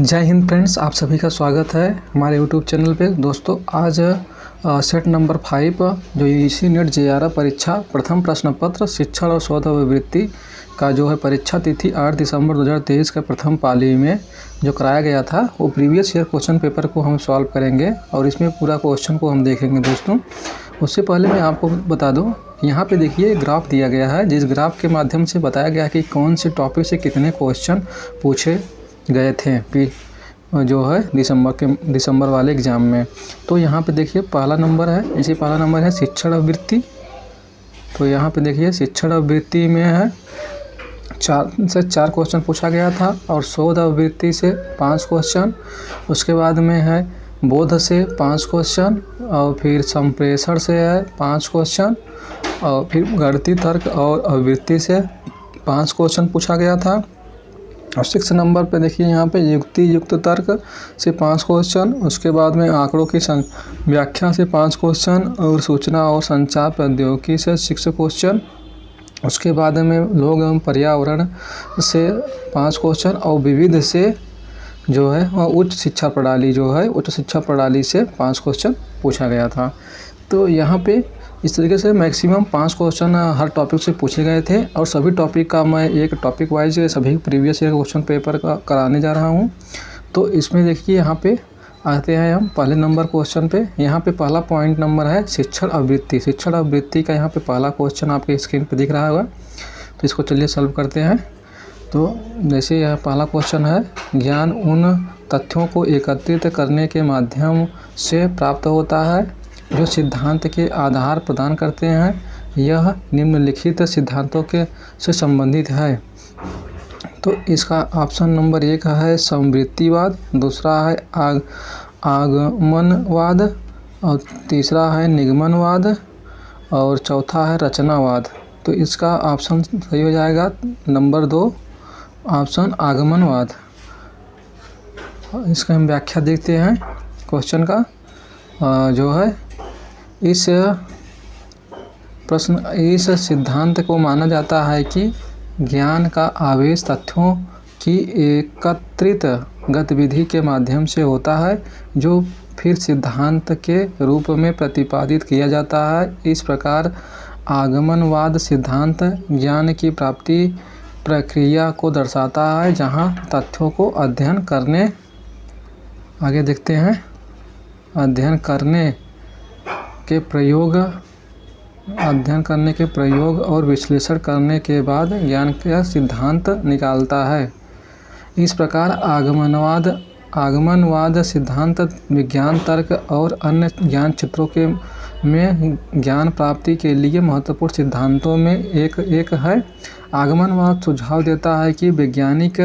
जय हिंद फ्रेंड्स, आप सभी का स्वागत है हमारे यूट्यूब चैनल पे। दोस्तों आज सेट नंबर 5 जो यूजीसी नेट जेआरएफ परीक्षा प्रथम प्रश्न पत्र शिक्षण और शोध अभिवृत्ति का जो है परीक्षा तिथि 8 दिसंबर 2023 का प्रथम पाली में जो कराया गया था वो प्रीवियस ईयर क्वेश्चन पेपर को हम सॉल्व करेंगे और इसमें पूरा क्वेश्चन को हम देखेंगे। दोस्तों उससे पहले मैं आपको बता दूं, यहाँ पे देखिए ग्राफ दिया गया है, जिस ग्राफ के माध्यम से बताया गया है कि कौन से टॉपिक से कितने क्वेश्चन पूछे गए थे जो है दिसंबर वाले एग्ज़ाम में। तो यहाँ पे देखिए पहला नंबर है, इसी पहला नंबर है शिक्षण अभिवृत्ति। तो यहाँ पे देखिए शिक्षण अभिवृत्ति में है 4 क्वेश्चन पूछा गया था और शोध अभिवृत्ति से 5 क्वेश्चन। उसके बाद में है बोध से 5 क्वेश्चन और फिर संप्रेषण से है 5 क्वेश्चन और फिर गणितीय तर्क और अभिवृत्ति से 5 क्वेश्चन पूछा गया था। और 6 नंबर पे देखिए यहाँ पे युक्त तर्क से 5 क्वेश्चन। उसके बाद में आंकड़ों की व्याख्या से 5 क्वेश्चन और सूचना और संचार प्रौद्योगिकी से 6 क्वेश्चन। उसके बाद में लोग एवं पर्यावरण से 5 क्वेश्चन और विविध से जो है उच्च शिक्षा प्रणाली से 5 क्वेश्चन पूछा गया था। तो यहाँ पे इस तरीके से मैक्सिमम 5 क्वेश्चन हर टॉपिक से पूछे गए थे और सभी टॉपिक का मैं एक टॉपिक वाइज सभी प्रीवियस ईयर क्वेश्चन पेपर का कराने जा रहा हूँ। तो इसमें देखिए यहाँ पे आते हैं हम पहले नंबर क्वेश्चन पे। यहाँ पे पहला पॉइंट नंबर है शिक्षण अभिवृत्ति। शिक्षण अभिवृत्ति का यहाँ पे पहला क्वेश्चन आपके स्क्रीन पे दिख रहा होगा, तो इसको चलिए सॉल्व करते हैं। तो जैसे यह पहला क्वेश्चन है, ज्ञान उन तथ्यों को एकत्रित करने के माध्यम से प्राप्त होता है जो सिद्धांत के आधार प्रदान करते हैं। यह निम्नलिखित सिद्धांतों के से संबंधित है। तो इसका ऑप्शन नंबर 1 है समवृत्तिवाद, दूसरा है आगमनवाद और तीसरा है निगमनवाद और चौथा है रचनावाद। तो इसका ऑप्शन सही हो जाएगा नंबर 2 ऑप्शन आगमनवाद। इसका हम व्याख्या देखते हैं क्वेश्चन का। जो है इस सिद्धांत को माना जाता है कि ज्ञान का आवेश तथ्यों की एकत्रित गतिविधि के माध्यम से होता है जो फिर सिद्धांत के रूप में प्रतिपादित किया जाता है। इस प्रकार आगमनवाद सिद्धांत ज्ञान की प्राप्ति प्रक्रिया को दर्शाता है जहां तथ्यों को अध्ययन करने के प्रयोग और विश्लेषण करने के बाद ज्ञान का सिद्धांत निकालता है। इस प्रकार आगमनवाद सिद्धांत विज्ञान तर्क और अन्य ज्ञान क्षेत्रों में ज्ञान प्राप्ति के लिए महत्वपूर्ण सिद्धांतों में एक है। आगमनवाद सुझाव देता है कि वैज्ञानिक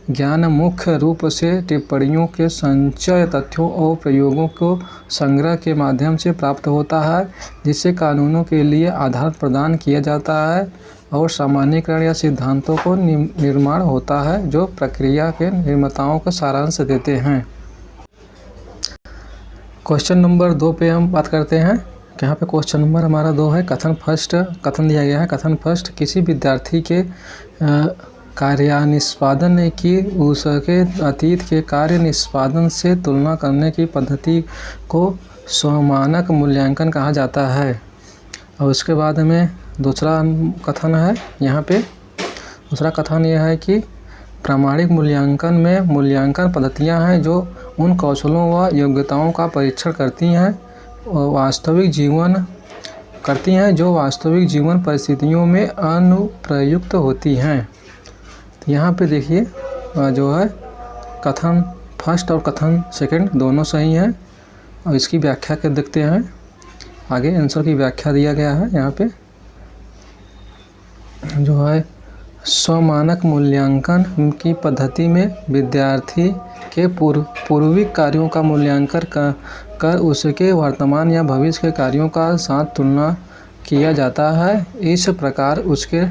ज्ञान मुख्य रूप से टिप्पणियों के संचय, तथ्यों और प्रयोगों को संग्रह के माध्यम से प्राप्त होता है, जिससे कानूनों के लिए आधार प्रदान किया जाता है और सामान्यीकरण या सिद्धांतों को निर्माण होता है जो प्रक्रिया के निर्माताओं का सारांश देते हैं। क्वेश्चन नंबर 2 पे हम बात करते हैं। यहाँ पे क्वेश्चन नंबर हमारा 2 है कथन दिया गया है। कथन फर्स्ट, किसी विद्यार्थी के कार्यानिष्पादन की उसके अतीत के कार्य निष्पादन से तुलना करने की पद्धति को स्वमानक मूल्यांकन कहा जाता है। और उसके बाद में दूसरा कथन है, यहाँ पे दूसरा कथन यह है कि प्रामाणिक मूल्यांकन में मूल्यांकन पद्धतियाँ हैं जो उन कौशलों व योग्यताओं का परीक्षण करती हैं जो वास्तविक जीवन परिस्थितियों में अनुप्रयुक्त होती हैं। तो यहाँ पे देखिए जो है कथन फर्स्ट और कथन सेकंड दोनों सही हैं और इसकी व्याख्या के देखते हैं। आगे आंसर की व्याख्या दिया गया है। यहाँ पे जो है स्वमानक मूल्यांकन की पद्धति में विद्यार्थी के पूर्विक कार्यों का मूल्यांकन कर उसके वर्तमान या भविष्य के कार्यों का साथ तुलना किया जाता है। इस प्रकार उसके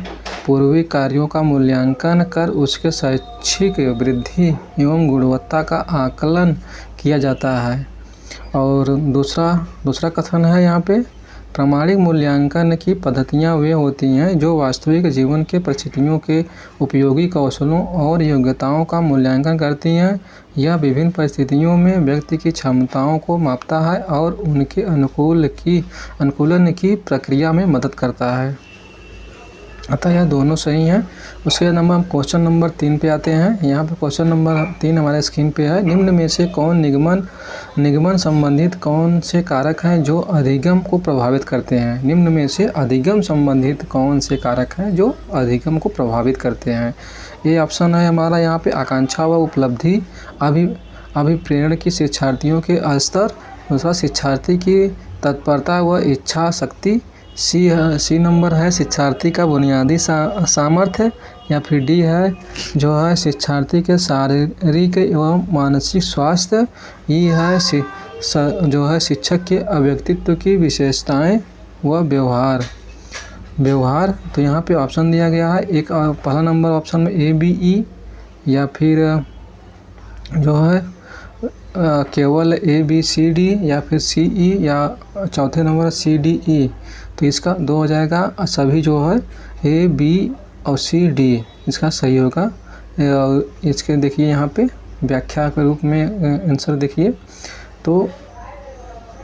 पूर्विक कार्यों का मूल्यांकन कर उसके शैक्षिक वृद्धि एवं गुणवत्ता का आकलन किया जाता है। और दूसरा कथन है यहाँ पे प्रामाणिक मूल्यांकन की पद्धतियाँ वे होती हैं जो वास्तविक जीवन के परिस्थितियों के उपयोगी कौशलों और योग्यताओं का मूल्यांकन करती हैं। यह विभिन्न परिस्थितियों में व्यक्ति की क्षमताओं को मापता है और उनके अनुकूलन की प्रक्रिया में मदद करता है। अतः यह दोनों सही हैं। उसके नंबर हम क्वेश्चन नंबर 3 पे आते हैं। यहाँ पे क्वेश्चन नंबर 3 हमारे स्क्रीन पे है। निम्न में से कौन निगमन संबंधित कौन से कारक हैं जो अधिगम को प्रभावित करते हैं? निम्न में से अधिगम संबंधित कौन से कारक हैं जो अधिगम को प्रभावित करते हैं? ये ऑप्शन है हमारा यहाँ पे आकांक्षा व उपलब्धि, अभिप्रेरण की शिक्षार्थियों के स्तर, दूसरा शिक्षार्थी की तत्परता व इच्छा शक्ति, सी नंबर है शिक्षार्थी का बुनियादी सामर्थ्य, या फिर डी है जो है शिक्षार्थी के शारीरिक एवं मानसिक स्वास्थ्य, ई है जो है शिक्षक के व्यक्तित्व की विशेषताएं व व्यवहार। तो यहाँ पे ऑप्शन दिया गया है एक पहला नंबर ऑप्शन में ए बी ई, या फिर जो है केवल ए बी सी डी, या फिर सी ई, या चौथे नंबर सी डी ई। तो इसका 2 हो जाएगा। सभी जो है ए बी और सी डी इसका सही होगा। इसके देखिए यहाँ पे व्याख्या के रूप में आंसर देखिए तो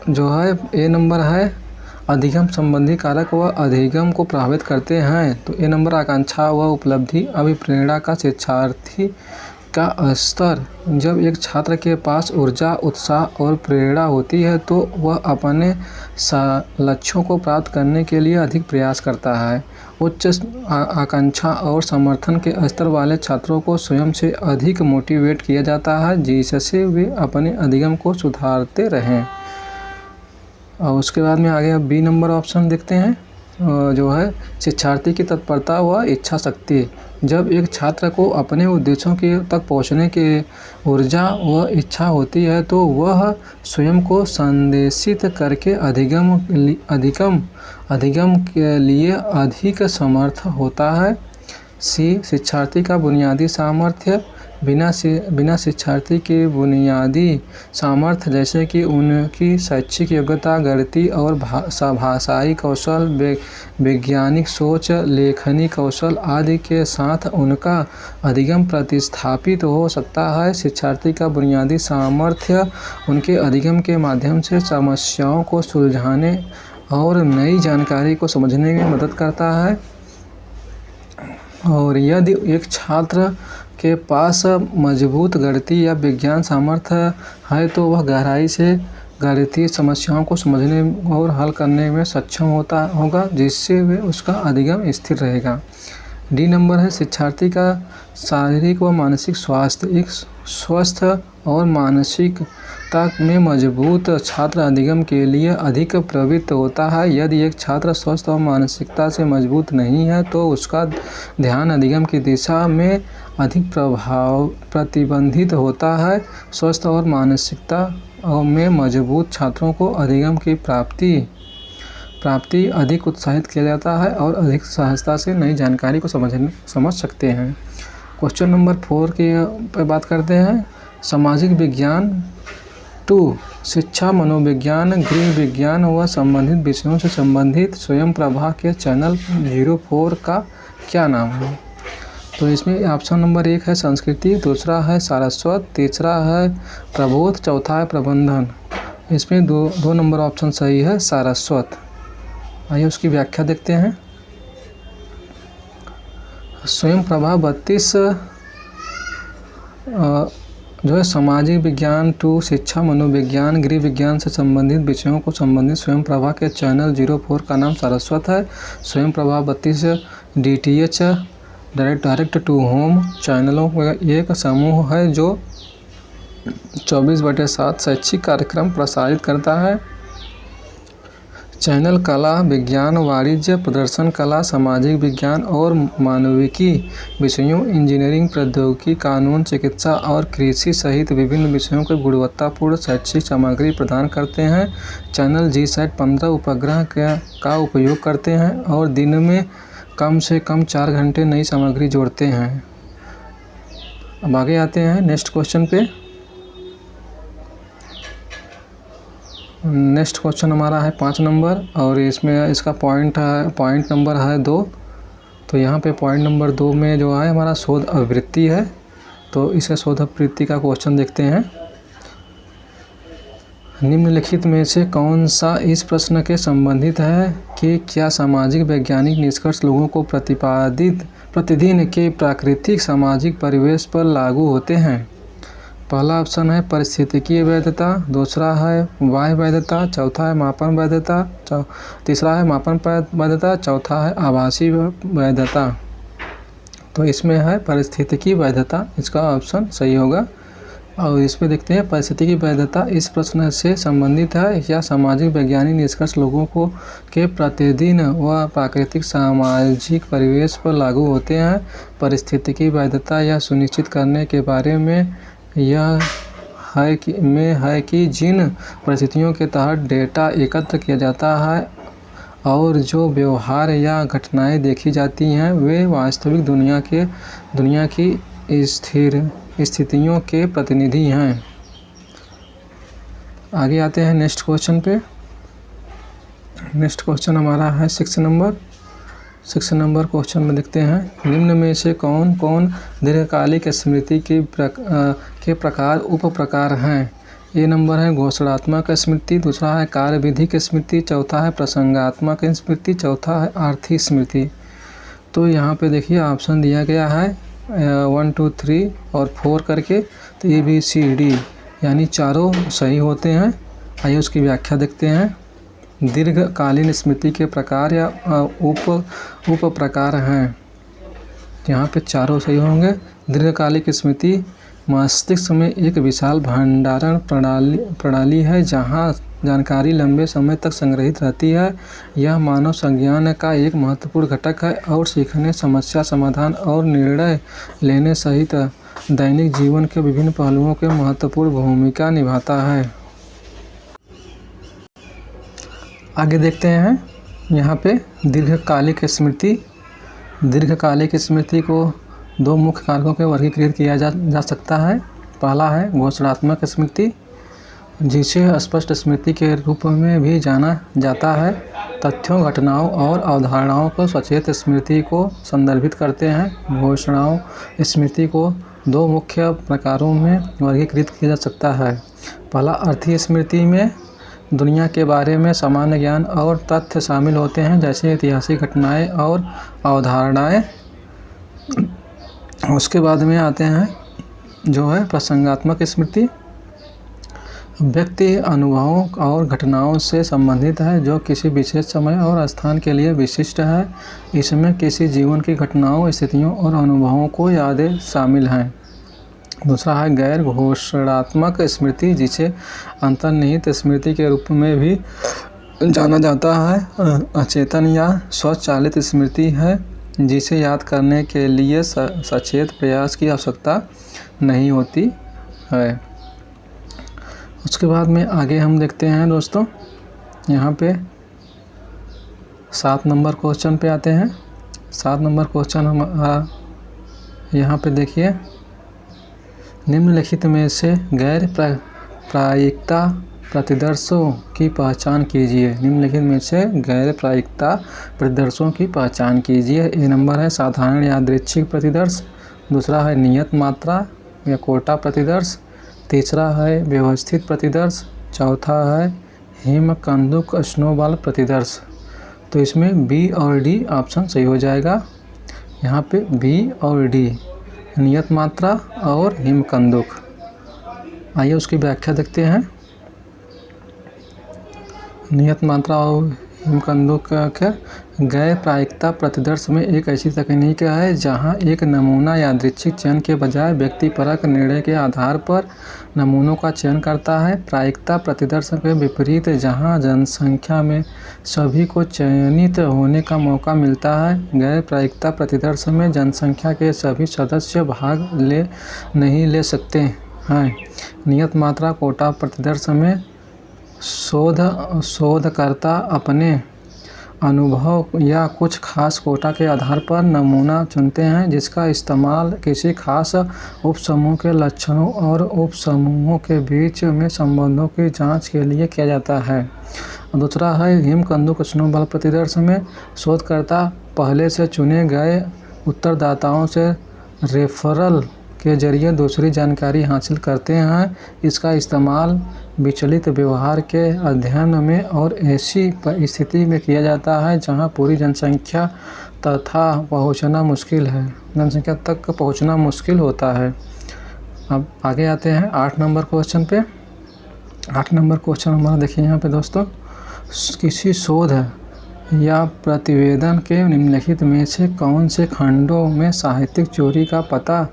जो है ए नंबर है अधिगम संबंधी कारक व अधिगम को प्रभावित करते हैं। तो ए नंबर आकांक्षा व उपलब्धि, अभिप्रेरणा का शिक्षार्थी का स्तर। जब एक छात्र के पास ऊर्जा, उत्साह और प्रेरणा होती है तो वह अपने लक्ष्यों को प्राप्त करने के लिए अधिक प्रयास करता है। उच्च आकांक्षा और समर्थन के स्तर वाले छात्रों को स्वयं से अधिक मोटिवेट किया जाता है जिससे वे अपने अधिगम को सुधारते रहें। और उसके बाद में आगे बी नंबर ऑप्शन देखते हैं जो है शिक्षार्थी की तत्परता व इच्छा शक्ति। जब एक छात्र को अपने उद्देश्यों के तक पहुंचने की ऊर्जा व इच्छा होती है तो वह स्वयं को संदेशित करके अधिगम के लिए अधिक समर्थ होता है। सी शिक्षार्थी का बुनियादी सामर्थ्य। बिना शिक्षार्थी के बुनियादी सामर्थ्य जैसे कि उनकी शैक्षिक योग्यता, गणितीय और भाषाई कौशल, वैज्ञानिक सोच, लेखनी कौशल आदि के साथ उनका अधिगम प्रतिस्थापित हो सकता है। शिक्षार्थी का बुनियादी सामर्थ्य उनके अधिगम के माध्यम से समस्याओं को सुलझाने और नई जानकारी को समझने में मदद करता है। और यदि एक छात्र के पास मजबूत गणितीय या विज्ञान सामर्थ्य है तो वह गहराई से गणितीय समस्याओं को समझने और हल करने में सक्षम होगा जिससे वे उसका अधिगम स्थिर रहेगा। डी नंबर है शिक्षार्थी का शारीरिक व मानसिक स्वास्थ्य। एक स्वस्थ और मानसिकता में मजबूत छात्र अधिगम के लिए अधिक प्रवृत्त होता है। यदि एक छात्र स्वस्थ और मानसिकता से मजबूत नहीं है तो उसका ध्यान अधिगम की दिशा में अधिक प्रतिबंधित होता है। स्वस्थ और मानसिकता में मजबूत छात्रों को अधिगम की प्राप्ति अधिक उत्साहित किया जाता है और अधिक सहजता से नई जानकारी को समझ सकते हैं। क्वेश्चन नंबर 4 की पे बात करते हैं। सामाजिक विज्ञान 2 शिक्षा, मनोविज्ञान, गृह विज्ञान व संबंधित विषयों से संबंधित स्वयं प्रभा के चैनल 04 का क्या नाम है? तो इसमें ऑप्शन नंबर 1 है संस्कृति, दूसरा है सारस्वत, तीसरा है प्रबोध, चौथा है प्रबंधन। इसमें दो नंबर ऑप्शन सही है सारस्वत। आइए उसकी व्याख्या देखते हैं। स्वयं प्रभा 32 जो है सामाजिक विज्ञान 2 शिक्षा, मनोविज्ञान, गृह विज्ञान से संबंधित विषयों को संबंधित स्वयं प्रभा के चैनल 04 का नाम सारस्वत है। Swayam Prabha 32 DTH direct to home चैनलों का एक समूह है जो 24/7 शैक्षिक कार्यक्रम प्रसारित करता है। चैनल कला, विज्ञान, वाणिज्य, प्रदर्शन कला, सामाजिक विज्ञान और मानविकी विषयों, इंजीनियरिंग, प्रौद्योगिकी, कानून, चिकित्सा और कृषि सहित विभिन्न विषयों को गुणवत्तापूर्ण शैक्षिक सामग्री प्रदान करते हैं। चैनल GSAT 15 उपग्रह का उपयोग करते हैं और दिन में कम से कम 4 घंटे नई सामग्री जोड़ते हैं। अब आगे आते हैं नेक्स्ट क्वेश्चन पे। नेक्स्ट क्वेश्चन हमारा है 5 नंबर और इसमें इसका पॉइंट नंबर है 2। तो यहाँ पे पॉइंट नंबर 2 में जो है हमारा शोध आवृत्ति है। तो इसे शोध आवृत्ति का क्वेश्चन देखते हैं। निम्नलिखित में से कौन सा इस प्रश्न के संबंधित है कि क्या सामाजिक वैज्ञानिक निष्कर्ष लोगों को प्रतिदिन के प्राकृतिक सामाजिक परिवेश पर लागू होते हैं। पहला ऑप्शन है पारिस्थितिकीय वैधता, दूसरा है बाह्य वैधता, चौथा है मापन वैधता, तीसरा है मापन वैधता, चौथा है आभासी वैधता। तो इसमें है पारिस्थितिकी वैधता, इसका ऑप्शन सही होगा। और इसमें देखते हैं पारिस्थितिकी वैधता इस प्रश्न से संबंधित है या सामाजिक वैज्ञानिक निष्कर्ष लोगों को के प्रतिदिन व प्राकृतिक सामाजिक परिवेश पर लागू होते हैं। पारिस्थितिकी वैधता यह सुनिश्चित करने के बारे में यह है कि जिन परिस्थितियों के तहत डेटा एकत्र किया जाता है और जो व्यवहार या घटनाएं देखी जाती हैं वे वास्तविक दुनिया की स्थिर स्थितियों के प्रतिनिधि हैं। आगे आते हैं नेक्स्ट क्वेश्चन पे। नेक्स्ट क्वेश्चन हमारा है 6 नंबर क्वेश्चन में देखते हैं निम्न में से कौन कौन दीर्घकालिक स्मृति के प्रकार उप प्रकार हैं। ये नंबर है घोषणात्मक स्मृति, दूसरा है कार्यविधिक स्मृति, चौथा है प्रसंगात्मक स्मृति, चौथा है आर्थिक स्मृति। तो यहाँ पे देखिए ऑप्शन दिया गया है 1 2 3 और 4 करके। तो ABCD यानी चारों सही होते हैं। आइए उसकी व्याख्या देखते हैं। दीर्घकालीन स्मृति के प्रकार या उप प्रकार हैं। यहाँ पे चारों सही होंगे। दीर्घकालिक स्मृति मस्तिष्क में एक विशाल भंडारण प्रणाली है जहाँ जानकारी लंबे समय तक संग्रहित रहती है। यह मानव संज्ञान का एक महत्वपूर्ण घटक है और सीखने, समस्या समाधान और निर्णय लेने सहित दैनिक जीवन के विभिन्न पहलुओं के महत्वपूर्ण भूमिका निभाता है। आगे देखते हैं यहाँ पे दीर्घकालिक स्मृति। दीर्घकालिक स्मृति को 2 मुख्य कारकों के वर्गीकृत किया जा सकता है। पहला है घोषणात्मक स्मृति, जिसे स्पष्ट स्मृति के रूप में भी जाना जाता है। तथ्यों, घटनाओं और अवधारणाओं को सचेत स्मृति को संदर्भित करते हैं। घोषणाओं स्मृति को 2 मुख्य प्रकारों में वर्गीकृत किया जा सकता है। पहला अर्थीय स्मृति में दुनिया के बारे में सामान्य ज्ञान और तथ्य शामिल होते हैं जैसे ऐतिहासिक घटनाएं और अवधारणाएं। उसके बाद में आते हैं जो है प्रसंगात्मक स्मृति। व्यक्ति अनुभवों और घटनाओं से संबंधित है जो किसी विशेष समय और स्थान के लिए विशिष्ट है। इसमें किसी जीवन की घटनाओं, स्थितियों और अनुभवों को यादें शामिल हैं। दूसरा है गैर घोषणात्मक स्मृति, जिसे अंतर्निहित स्मृति के रूप में भी जाना जाता है। अचेतन या स्वचालित स्मृति है जिसे याद करने के लिए सचेत प्रयास की आवश्यकता नहीं होती है। उसके बाद में आगे हम देखते हैं दोस्तों, यहाँ पे 7 नंबर क्वेश्चन पे आते हैं। 7 नंबर क्वेश्चन हमारा यहाँ पे देखिए, निम्नलिखित में से गैर प्रायिकता प्रतिदर्शों की पहचान कीजिए। निम्नलिखित में से गैर प्रायिकता प्रतिदर्शों की पहचान कीजिए। ए नंबर है साधारण यादृच्छिक प्रतिदर्श, दूसरा है नियत मात्रा या कोटा प्रतिदर्श, तीसरा है व्यवस्थित प्रतिदर्श, चौथा है हिमकंदुक स्नोबॉल प्रतिदर्श। तो इसमें बी और डी ऑप्शन सही हो जाएगा। यहाँ पे बी और डी, नियत मात्रा और हिमकंदुक। आइए उसकी व्याख्या देखते हैं। नियत मात्रा और हिमकंदुक का गैर प्रायिकता प्रतिदर्श में एक ऐसी तकनीक है जहां एक नमूना यादृच्छिक चयन के बजाय व्यक्तिपरक निर्णय के आधार पर नमूनों का चयन करता है। प्रायिकता प्रतिदर्श के विपरीत, जहां जनसंख्या में सभी को चयनित होने का मौका मिलता है, गैर प्रायिकता प्रतिदर्श में जनसंख्या के सभी सदस्य भाग नहीं ले सकते हैं। नियत मात्रा कोटा प्रतिदर्श में शोधकर्ता अपने अनुभव या कुछ खास कोटा के आधार पर नमूना चुनते हैं, जिसका इस्तेमाल किसी खास उपसमूह के लक्षणों और उपसमूहों के बीच में संबंधों की जांच के लिए किया जाता है। दूसरा है हिमकंदुक स्नोबॉल प्रतिदर्श में शोधकर्ता पहले से चुने गए उत्तरदाताओं से रेफरल के जरिए दूसरी जानकारी हासिल करते हैं। इसका इस्तेमाल विचलित व्यवहार के अध्ययन में और ऐसी स्थिति में किया जाता है जहां पूरी जनसंख्या तक पहुंचना मुश्किल होता है। अब आगे आते हैं 8 नंबर क्वेश्चन पे। 8 नंबर क्वेश्चन हमारा देखिए यहाँ पे दोस्तों, किसी शोध या प्रतिवेदन के निम्नलिखित में से कौन से खंडों में साहित्यिक चोरी का पता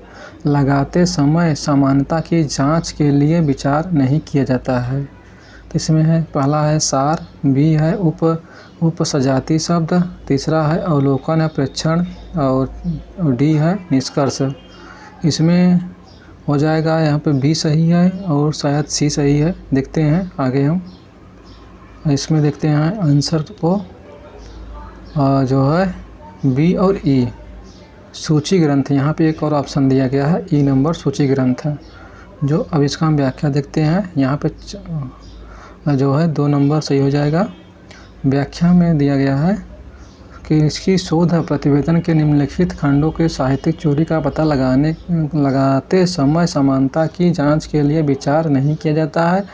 लगाते समय समानता की जांच के लिए विचार नहीं किया जाता है। तो इसमें है, पहला है सार, बी है उपसजाति शब्द, तीसरा है अवलोकन या प्रेक्षण और डी है निष्कर्ष। इसमें हो जाएगा यहाँ पे बी सही है और शायद सी सही है। देखते हैं आगे हम इसमें देखते हैं आंसर को, जो है बी और ई सूची ग्रंथ। यहाँ पे एक और ऑप्शन दिया गया है, ई नंबर सूची ग्रंथ है। जो अब इसका हम व्याख्या देखते हैं, यहाँ पे जो है 2 नंबर सही हो जाएगा। व्याख्या में दिया गया है कि इसकी शोध प्रतिवेदन के निम्नलिखित खंडों के साहित्यिक चोरी का पता लगाते समय समानता की जांच के लिए विचार नहीं किया जाता है।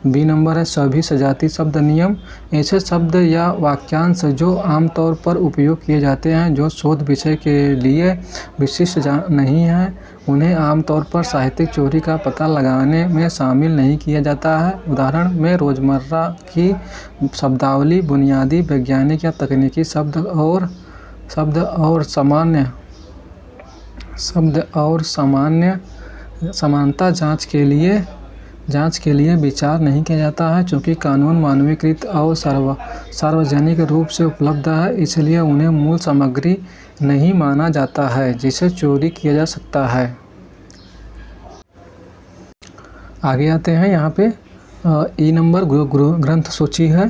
बी नंबर है सभी सजाती शब्द नियम। ऐसे शब्द या वाक्यांश जो आमतौर पर उपयोग किए जाते हैं जो शोध विषय के लिए विशिष्ट नहीं हैं, उन्हें आमतौर पर साहित्यिक चोरी का पता लगाने में शामिल नहीं किया जाता है। उदाहरण में रोज़मर्रा की शब्दावली, बुनियादी वैज्ञानिक या तकनीकी शब्द और समानता जांच के लिए विचार नहीं किया जाता है। चूँकि कानून मानवीकृत और सार्वजनिक रूप से उपलब्ध है, इसलिए उन्हें मूल सामग्री नहीं माना जाता है जिसे चोरी किया जा सकता है। आगे आते हैं, यहाँ पे ई नंबर ग्रंथ सूची है।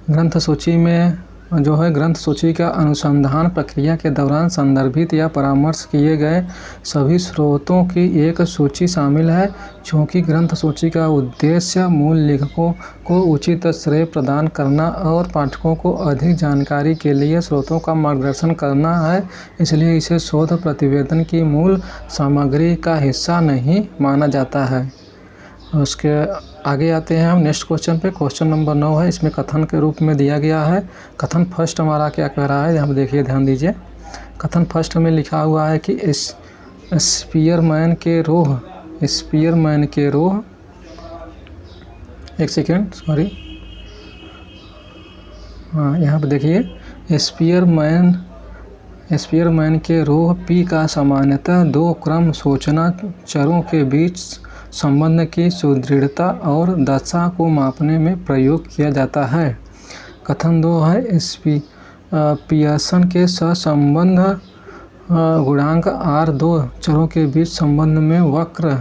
ग्रंथ सूची में जो है ग्रंथ सूची का अनुसंधान प्रक्रिया के दौरान संदर्भित या परामर्श किए गए सभी स्रोतों की एक सूची शामिल है। चूँकि ग्रंथ सूची का उद्देश्य मूल लेखकों को उचित श्रेय प्रदान करना और पाठकों को अधिक जानकारी के लिए स्रोतों का मार्गदर्शन करना है, इसलिए इसे शोध प्रतिवेदन की मूल सामग्री का हिस्सा नहीं माना जाता है। उसके आगे आते हैं हम नेक्स्ट क्वेश्चन पे। क्वेश्चन नंबर 9 है। इसमें कथन के रूप में दिया गया है। कथन फर्स्ट हमारा क्या कह रहा है, यहाँ देखिए, ध्यान दीजिए। कथन फर्स्ट में लिखा हुआ है कि स्पीयरमैन के रोह एक सेकेंड, सॉरी, हाँ, यहाँ पे देखिए, स्पीयरमैन के रोह पी का सामान्यतः 2 क्रम सूचना चरों के बीच संबंध की सुदृढ़ता और दशा को मापने में प्रयोग किया जाता है। कथन 2 है, पियर्सन के सहसंबंध गुणांक R 2 चरों के बीच संबंध में वक्र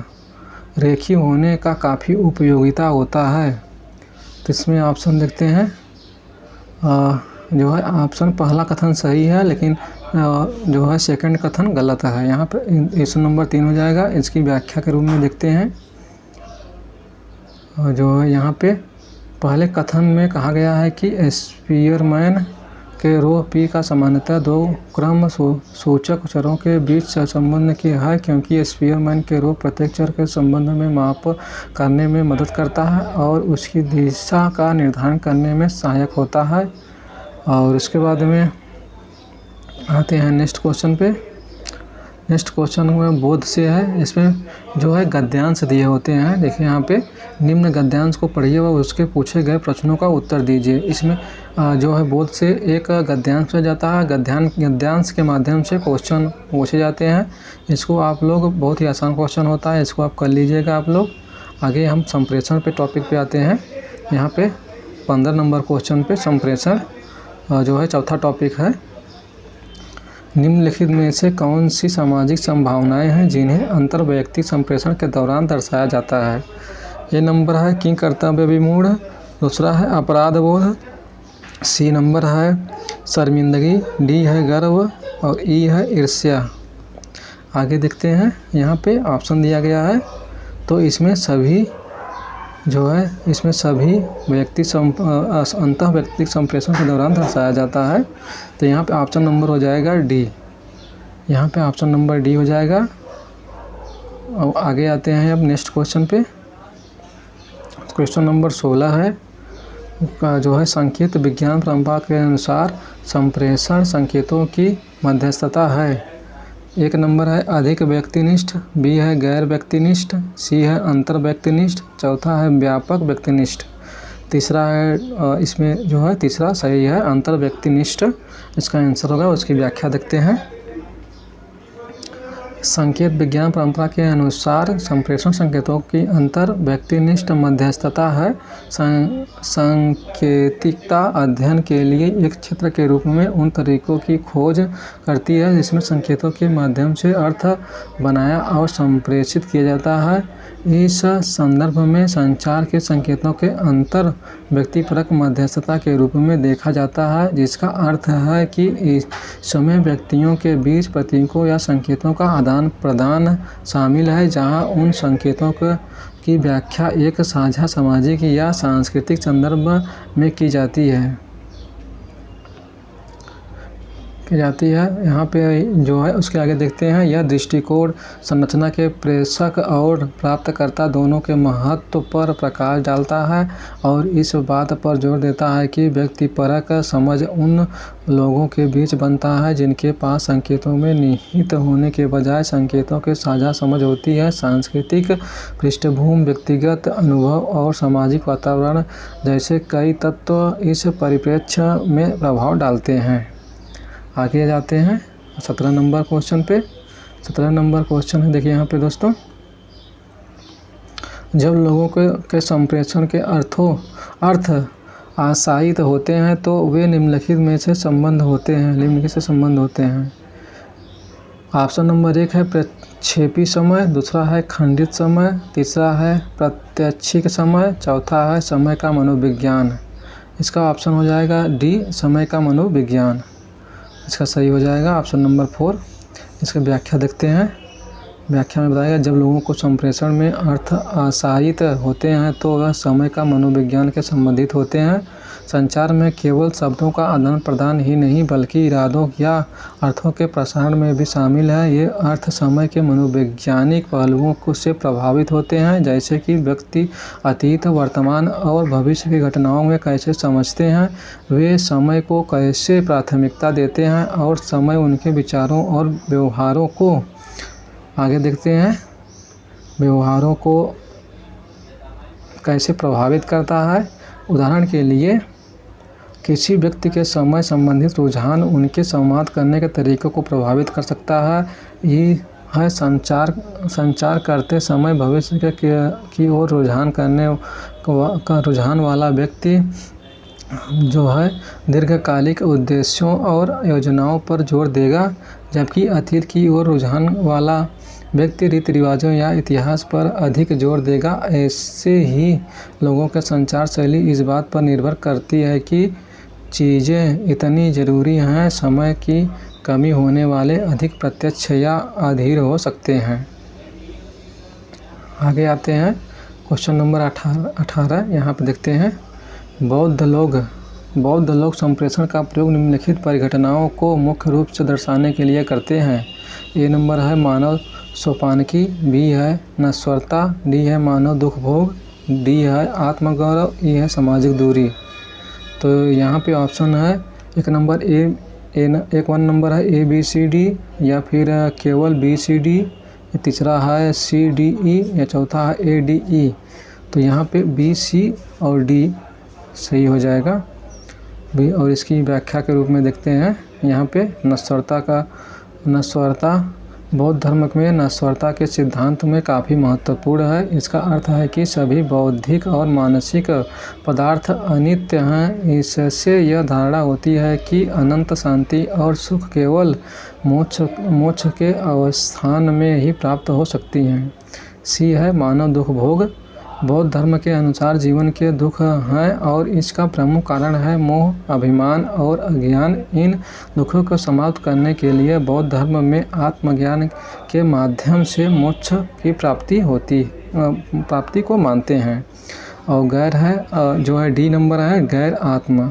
रेखी होने का काफ़ी उपयोगिता होता है। तो इसमें ऑप्शन देखते हैं, जो है ऑप्शन पहला कथन सही है, लेकिन जो है सेकंड कथन गलत है। यहाँ पे ऑप्शन नंबर 3 हो जाएगा। इसकी व्याख्या के रूप में देखते हैं, जो है यहाँ पे पहले कथन में कहा गया है कि स्पीयरमैन के रोह पी का सामान्यतः 2 क्रम सूचक चरों के बीच संबंध की है, क्योंकि स्पीयरमैन के रोह प्रत्येक चर के संबंध में माप करने में मदद करता है और उसकी दिशा का निर्धारण करने में सहायक होता है। और उसके बाद में आते हैं नेक्स्ट क्वेश्चन पे। नेक्स्ट क्वेश्चन में बोध से है। इसमें जो है गद्यांश दिए होते हैं। देखिए यहाँ पे, निम्न गद्यांश को पढ़िए व उसके पूछे गए प्रश्नों का उत्तर दीजिए। इसमें जो है बोध से एक गद्यांश में जाता है। गद्यांश के माध्यम से क्वेश्चन पूछे जाते हैं। इसको आप लोग, बहुत ही आसान क्वेश्चन होता है, इसको आप कर लीजिएगा आप लोग। आगे हम संप्रेषण पे टॉपिक पे आते हैं। यहाँ पे 15 नंबर क्वेश्चन पे संप्रेषण जो है चौथा टॉपिक है। निम्नलिखित में से कौन सी सामाजिक संभावनाएं हैं जिन्हें अंतर्वैयक्तिक संप्रेषण के दौरान दर्शाया जाता है। ये नंबर है किंग कर्तव्य विमूढ़, दूसरा है अपराध बोध, सी नंबर है शर्मिंदगी, डी है गर्व और ई है ईर्ष्या। आगे देखते हैं, यहाँ पे ऑप्शन दिया गया है तो इसमें सभी जो है इसमें सभी अंतः व्यक्तिक संप्रेषण के दौरान दर्शाया जाता है। तो यहाँ पे ऑप्शन नंबर हो जाएगा डी, यहाँ पे ऑप्शन नंबर डी हो जाएगा। अब आगे आते हैं अब नेक्स्ट क्वेश्चन पे। क्वेश्चन नंबर 16 है जो है संकेत विज्ञान परंपरा के अनुसार संप्रेषण संकेतों की मध्यस्थता है। एक नंबर है अधिक व्यक्तिनिष्ठ, बी है गैर व्यक्तिनिष्ठ, सी है अंतर व्यक्तिनिष्ठ, चौथा है व्यापक व्यक्तिनिष्ठ, तीसरा है इसमें जो है तीसरा सही है अंतर व्यक्तिनिष्ठ इसका आंसर होगा। उसकी व्याख्या देखते हैं। संकेत विज्ञान परंपरा के अनुसार संप्रेषण संकेतों की अंतर व्यक्तिनिष्ठ मध्यस्थता है। सांकेतिकता अध्ययन के लिए एक क्षेत्र के रूप में उन तरीकों की खोज करती है जिसमें संकेतों के माध्यम से अर्थ बनाया और संप्रेषित किया जाता है। इस संदर्भ में संचार के संकेतों के अंतर व्यक्तिपरक मध्यस्थता के रूप में देखा जाता है, जिसका अर्थ है कि इस समय व्यक्तियों के बीच प्रतीकों या संकेतों का आदान प्रदान शामिल है, जहां उन संकेतों की व्याख्या एक साझा सामाजिक या सांस्कृतिक संदर्भ में की जाती है। यहाँ पे जो है उसके आगे देखते हैं। यह दृष्टिकोण संरचना के प्रेषक और प्राप्तकर्ता दोनों के महत्व पर प्रकाश डालता है और इस बात पर जोर देता है कि व्यक्तिपरक समझ उन लोगों के बीच बनता है जिनके पास संकेतों में निहित होने के बजाय संकेतों के साझा समझ होती है। सांस्कृतिक पृष्ठभूमि, व्यक्तिगत अनुभव और सामाजिक वातावरण जैसे कई तत्व इस परिप्रेक्ष्य में प्रभाव डालते हैं। आगे जाते हैं 17 नंबर क्वेश्चन पे। 17 नंबर क्वेश्चन है, देखिए यहाँ पे दोस्तों, जब लोगों के संप्रेषण के अर्थ आशायित होते हैं तो वे निम्नलिखित से संबंध होते हैं। ऑप्शन नंबर 1 है प्रक्षेपी समय, दूसरा है खंडित समय, तीसरा है प्रत्यक्षिक समय, चौथा है समय का मनोविज्ञान। इसका ऑप्शन हो जाएगा डी, समय का मनोविज्ञान। इसका सही हो जाएगा ऑप्शन नंबर 4। इसकी व्याख्या देखते हैं। व्याख्या में बताया जब लोगों को संप्रेषण में अर्थ आशायित होते हैं तो वह समय का मनोविज्ञान के संबंधित होते हैं। संचार में केवल शब्दों का आदान प्रदान ही नहीं बल्कि इरादों या अर्थों के प्रसारण में भी शामिल है। ये अर्थ समय के मनोवैज्ञानिक पहलुओं से प्रभावित होते हैं, जैसे कि व्यक्ति अतीत, वर्तमान और भविष्य की घटनाओं में कैसे समझते हैं, वे समय को कैसे प्राथमिकता देते हैं और समय उनके विचारों और व्यवहारों को आगे देखते हैं व्यवहारों को कैसे प्रभावित करता है। उदाहरण के लिए किसी व्यक्ति के समय संबंधित रुझान उनके संवाद करने के तरीकों को प्रभावित कर सकता है। ये है संचार करते समय भविष्य की ओर रुझान वाला व्यक्ति जो है दीर्घकालिक उद्देश्यों और योजनाओं पर जोर देगा, जबकि अतीत की ओर रुझान वाला व्यक्ति रीति रिवाजों या इतिहास पर अधिक जोर देगा। ऐसे ही लोगों के संचार शैली इस बात पर निर्भर करती है कि चीज़ें इतनी ज़रूरी हैं, समय की कमी होने वाले अधिक प्रत्यक्ष या अधीर हो सकते हैं। आगे आते हैं क्वेश्चन नंबर 18। यहाँ पे देखते हैं बौद्ध लोग संप्रेषण का प्रयोग निम्नलिखित परिघटनाओं को मुख्य रूप से दर्शाने के लिए करते हैं। ए नंबर है मानव सोपानकी, बी है नश्वरता, डी है मानव दुख भोग, डी है आत्मगौरव, ई है सामाजिक दूरी। तो यहाँ पे ऑप्शन है एक नंबर एक 1 नंबर है ए बी सी डी या फिर केवल बी सी डी, तीसरा है सी डी ई या चौथा है ए डी ई। तो यहाँ पे बी सी और डी सही हो जाएगा भी। और इसकी व्याख्या के रूप में देखते हैं यहाँ पे नश्वरता बौद्ध धर्म में नश्वरता के सिद्धांत में काफ़ी महत्वपूर्ण है। इसका अर्थ है कि सभी बौद्धिक और मानसिक पदार्थ अनित्य हैं। इससे यह धारणा होती है कि अनंत शांति और सुख केवल मोक्ष के अवस्थान में ही प्राप्त हो सकती हैं। सी है मानव दुख भोग, बौद्ध धर्म के अनुसार जीवन के दुख हैं और इसका प्रमुख कारण है मोह, अभिमान और अज्ञान। इन दुखों को समाप्त करने के लिए बौद्ध धर्म में आत्मज्ञान के माध्यम से मोक्ष की प्राप्ति को मानते हैं। और गैर है जो है डी नंबर है गैर आत्मा।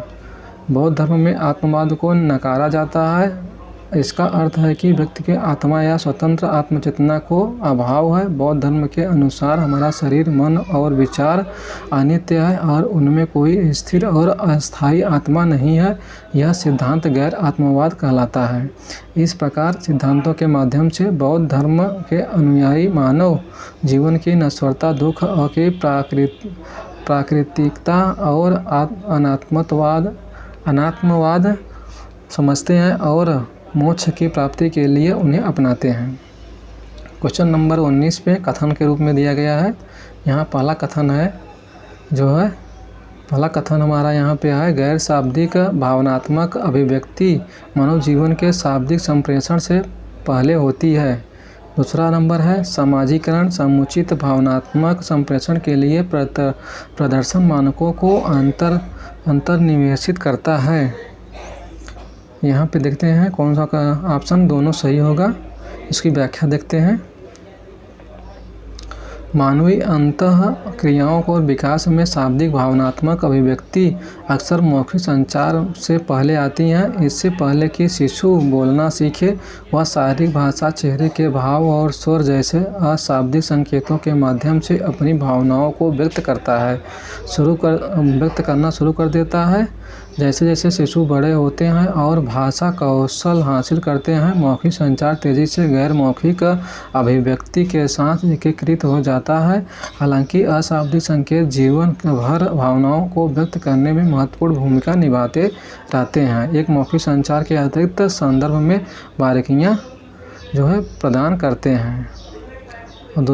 बौद्ध धर्म में आत्मवाद को नकारा जाता है। इसका अर्थ है कि व्यक्ति के आत्मा या स्वतंत्र आत्मचेतना को अभाव है। बौद्ध धर्म के अनुसार हमारा शरीर, मन और विचार अनित्य है और उनमें कोई स्थिर और अस्थायी आत्मा नहीं है। यह सिद्धांत गैर आत्मवाद कहलाता है। इस प्रकार सिद्धांतों के माध्यम से बौद्ध धर्म के अनुयायी मानव जीवन की नश्वरता, दुख की प्राकृतिकता और अनात्मवाद समझते हैं और मोक्ष की प्राप्ति के लिए उन्हें अपनाते हैं। क्वेश्चन नंबर 19 पे कथन के रूप में दिया गया है। यहाँ पहला कथन है पहला कथन हमारा यहाँ पे है गैर शाब्दिक भावनात्मक अभिव्यक्ति मानव जीवन के शाब्दिक संप्रेषण से पहले होती है। दूसरा नंबर है समाजीकरण समुचित भावनात्मक संप्रेषण के लिए प्रदर्शन मानकों को अंतर्निवेशित करता है। यहाँ पे देखते हैं कौन सा ऑप्शन दोनों सही होगा। इसकी व्याख्या देखते हैं। मानवीय अंतः क्रियाओं को विकास में शाब्दिक भावनात्मक अभिव्यक्ति अक्सर मौखिक संचार से पहले आती हैं। इससे पहले कि शिशु बोलना सीखे, वह शारीरिक भाषा, चेहरे के भाव और स्वर जैसे अशाब्दिक संकेतों के माध्यम से अपनी भावनाओं को व्यक्त करना शुरू कर देता है। जैसे जैसे शिशु बड़े होते हैं और भाषा कौशल हासिल करते हैं, मौखिक संचार तेज़ी से गैर मौखिक अभिव्यक्ति के साथ एकीकृत हो जाता है। हालांकि अशाब्दिक संकेत जीवन भर भावनाओं को व्यक्त करने में महत्वपूर्ण भूमिका निभाते रहते हैं। एक मौखिक संचार के अतिरिक्त संदर्भ में बारीकियाँ प्रदान करते हैं। और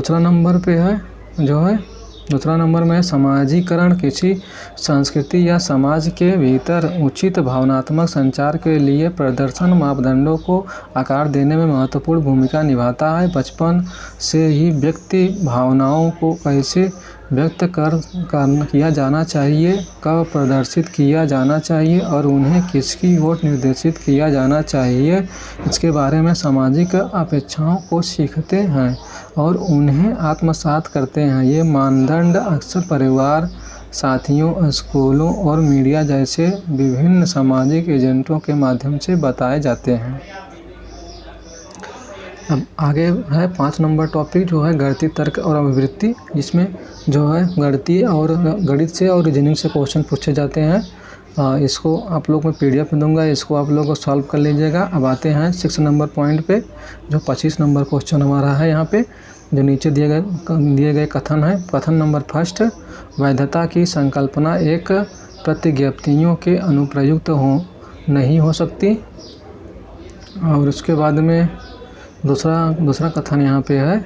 दूसरा नंबर में समाजीकरण किसी संस्कृति या समाज के भीतर उचित भावनात्मक संचार के लिए प्रदर्शन मापदंडों को आकार देने में महत्वपूर्ण भूमिका निभाता है। बचपन से ही व्यक्ति भावनाओं को कैसे व्यक्त किया जाना चाहिए, कब प्रदर्शित किया जाना चाहिए और उन्हें किसकी ओर निर्देशित किया जाना चाहिए, इसके बारे में सामाजिक अपेक्षाओं को सीखते हैं और उन्हें आत्मसात करते हैं। ये मानदंड अक्सर परिवार, साथियों, स्कूलों और मीडिया जैसे विभिन्न सामाजिक एजेंटों के माध्यम से बताए जाते हैं। अब आगे है 5 नंबर टॉपिक जो है गणितीय तर्क और अभिवृत्ति। इसमें जो है गणित से और रीजनिंग से क्वेश्चन पूछे जाते हैं। इसको आप लोग मैं PDF में दूंगा, इसको आप लोग सॉल्व कर लीजिएगा। अब आते हैं 6 नंबर पॉइंट पे, जो 25 नंबर क्वेश्चन हमारा है। यहाँ पे जो नीचे दिए गए कथन है। कथन नंबर 1, वैधता की संकल्पना एक प्रतिज्ञप्तियों के अनुप्रयुक्त नहीं हो सकती। और उसके बाद में दूसरा कथन यहाँ पे है।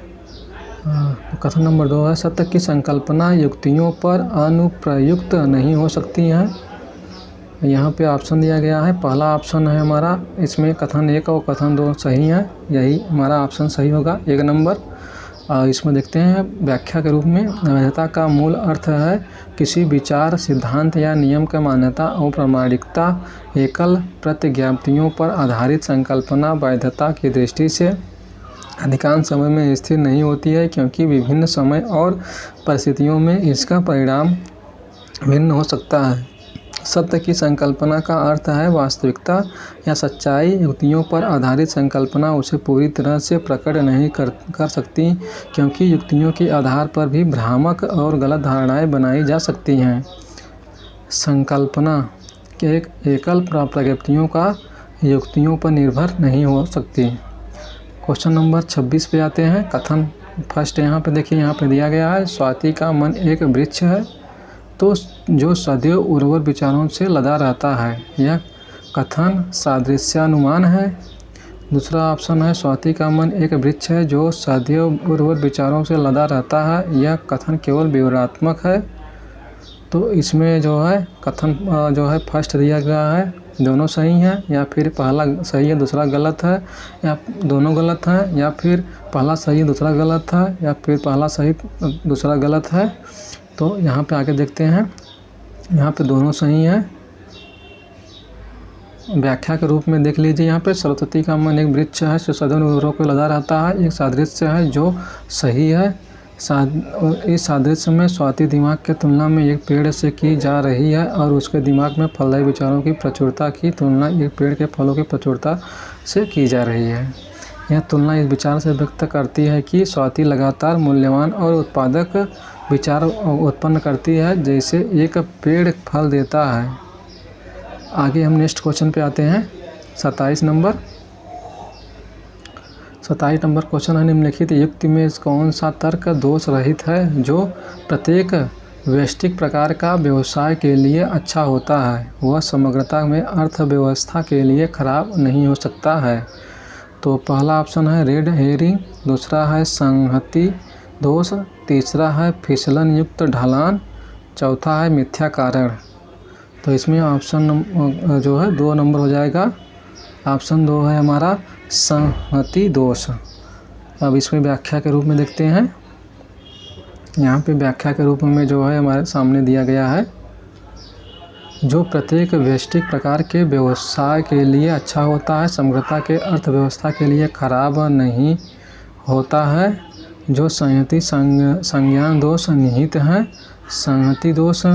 कथन नंबर 2 है, सत्य की संकल्पना युक्तियों पर अनुप्रयुक्त नहीं हो सकती है। यहाँ पे ऑप्शन दिया गया है। पहला ऑप्शन है हमारा, इसमें कथन 1 और कथन 2 सही है, यही हमारा ऑप्शन सही होगा 1 नंबर। इसमें देखते हैं व्याख्या के रूप में। वैधता का मूल अर्थ है किसी विचार, सिद्धांत या नियम का मान्यता और प्रामाणिकता। एकल प्रतिज्ञप्तियों पर आधारित संकल्पना वैधता की दृष्टि से अधिकांश समय में स्थिर नहीं होती है, क्योंकि विभिन्न समय और परिस्थितियों में इसका परिणाम भिन्न हो सकता है। सत्य की संकल्पना का अर्थ है वास्तविकता या सच्चाई। युक्तियों पर आधारित संकल्पना उसे पूरी तरह से प्रकट नहीं कर सकती, क्योंकि युक्तियों के आधार पर भी भ्रामक और गलत धारणाएं बनाई जा सकती हैं। संकल्पना के एकल प्रज्ञप्तियों का युक्तियों पर निर्भर नहीं हो सकती। क्वेश्चन नंबर 26 पे आते हैं। कथन 1 यहाँ पे देखिए, यहाँ पे दिया गया है, स्वाति का मन एक वृक्ष है तो जो सदैव उर्वर विचारों से लदा रहता है। यह कथन सादृश्यानुमान है। दूसरा ऑप्शन है, स्वाति का मन एक वृक्ष है जो सदैव उर्वर विचारों से लदा रहता है। यह कथन केवल विवरणात्मक है। तो इसमें जो है कथन जो है 1 दिया गया है, दोनों सही हैं, या फिर पहला सही है दूसरा गलत है, या दोनों गलत हैं, या फिर पहला सही दूसरा गलत है, या फिर पहला सही दूसरा गलत है। तो यहाँ पे आगे देखते हैं, यहाँ पे दोनों सही हैं। व्याख्या के रूप में देख लीजिए, यहाँ पे सरस्वती का मन एक वृक्ष है जो सदैव उर्वरों को लदा रहता है, एक सादृश्य है जो सही है। इस सादृश्य में स्वाति दिमाग के तुलना में एक पेड़ से की जा रही है और उसके दिमाग में फलदायी विचारों की प्रचुरता की तुलना एक पेड़ के फलों की प्रचुरता से की जा रही है। यह तुलना इस विचार से व्यक्त करती है कि स्वाति लगातार मूल्यवान और उत्पादक विचार उत्पन्न करती है जैसे एक पेड़ फल देता है। आगे हम नेक्स्ट क्वेश्चन पे आते हैं। 27 नंबर क्वेश्चन है, निम्नलिखित युक्ति में कौन सा तर्क दोष रहित है जो प्रत्येक व्यष्टिक प्रकार का व्यवसाय के लिए अच्छा होता है, वह समग्रता में अर्थव्यवस्था के लिए खराब नहीं हो सकता है। तो पहला ऑप्शन है रेड हेरिंग, दूसरा है संहति दोष, तीसरा है फिसलन युक्त ढलान, चौथा है मिथ्या कारण। तो इसमें ऑप्शन जो है 2 नंबर हो जाएगा। ऑप्शन 2 है हमारा संहति दोष। अब इसमें व्याख्या के रूप में देखते हैं। यहाँ पे व्याख्या के रूप में जो है हमारे सामने दिया गया है, जो प्रत्येक व्यष्टिक प्रकार के व्यवसाय के लिए अच्छा होता है, समग्रता के अर्थव्यवस्था के लिए खराब नहीं होता है। जो संहति संज्ञान दोष निहित है। संहति दोष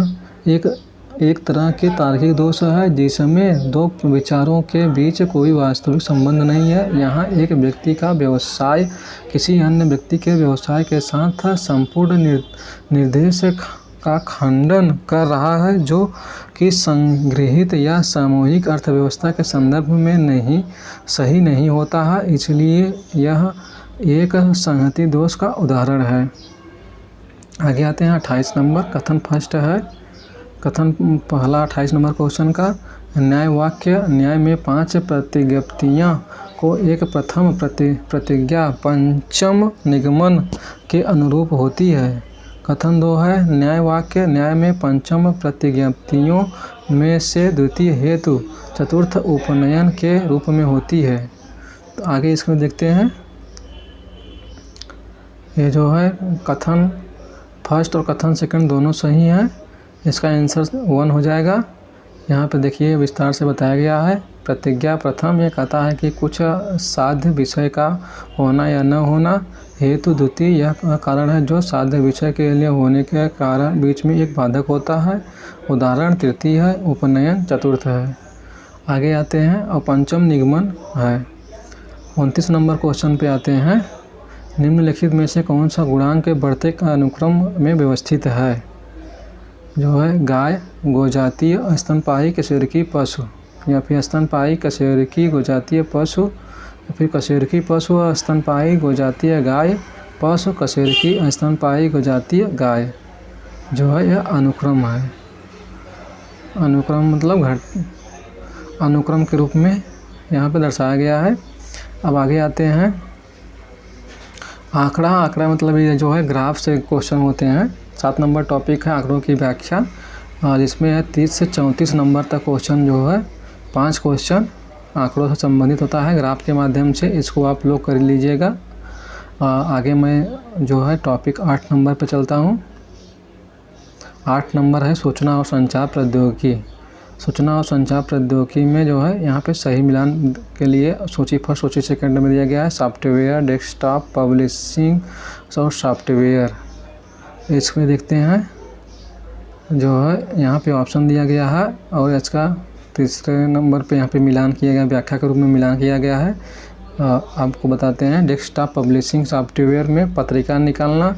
एक तरह के तार्किक दोष है जिसमें दो विचारों के बीच कोई वास्तविक संबंध नहीं है। यहाँ एक व्यक्ति का व्यवसाय किसी अन्य व्यक्ति के व्यवसाय के साथ संपूर्ण निर्देश का खंडन कर रहा है, जो कि संगृहीत या सामूहिक अर्थव्यवस्था के संदर्भ में सही नहीं होता है। इसलिए यह एक संहति दोष का उदाहरण है। आगे आते हैं 28 नंबर। कथन फर्स्ट है, कथन पहला 28 नंबर क्वेश्चन का, न्याय वाक्य न्याय में 5 प्रतिज्ञप्तियाँ को एक प्रथम प्रतिज्ञा पंचम निगमन के अनुरूप होती है। कथन 2 है, न्याय वाक्य न्याय में पंचम प्रतिज्ञप्तियों में से द्वितीय हेतु चतुर्थ उपनयन के रूप में होती है। तो आगे इसमें देखते हैं, ये जो है कथन फर्स्ट और कथन सेकंड दोनों सही हैं। इसका आंसर 1 हो जाएगा। यहाँ पे देखिए विस्तार से बताया गया है। प्रतिज्ञा प्रथम ये कहता है कि कुछ साध्य विषय का होना या न होना। हेतु द्वितीय यह कारण है जो साध्य विषय के लिए होने के कारण बीच में एक बाधक होता है। उदाहरण तृतीय है, उपनयन चतुर्थ है। आगे आते हैं और पंचम निगमन है। 29 नंबर क्वेश्चन पे आते हैं, निम्नलिखित में से कौन सा गुणांक के बढ़ते अनुक्रम में व्यवस्थित है। जो है गाय, गोजातीय, स्तनपायी, कशेरुकी पशु, या फिर स्तनपायी, कशेरुकी, गोजातीय पशु, या फिर कशेरुकी पशु, स्तनपायी, गोजातीय गाय, पशु, कशेरुकी, स्तनपायी, गोजातीय गाय। जो है यह अनुक्रम है। अनुक्रम मतलब अनुक्रम के रूप में यहाँ पे दर्शाया गया है। अब आगे आते हैं आंकड़ा मतलब ये जो है ग्राफ से क्वेश्चन होते हैं। 7 नंबर टॉपिक है आंकड़ों की व्याख्या, और इसमें है 30 से 34 नंबर तक क्वेश्चन जो है 5 क्वेश्चन आंकड़ों से संबंधित होता है ग्राफ के माध्यम से। इसको आप लोग कर लीजिएगा। आगे मैं जो है टॉपिक 8 नंबर पे चलता हूँ। 8 नंबर है सूचना और संचार प्रौद्योगिकी। सूचना और संचार प्रौद्योगिकी में जो है यहाँ पे सही मिलान के लिए सूची फर्स्ट सूची सेकंड में दिया गया है सॉफ्टवेयर, डेस्कटॉप, पब्लिशिंग और सॉफ्टवेयर। इसमें देखते हैं जो है यहाँ पे ऑप्शन दिया गया है, और इसका तीसरे नंबर पे यहाँ पे मिलान किया गया, व्याख्या के रूप में मिलान किया गया है। आपको बताते हैं डेस्कटॉप पब्लिशिंग सॉफ्टवेयर में पत्रिका निकालना,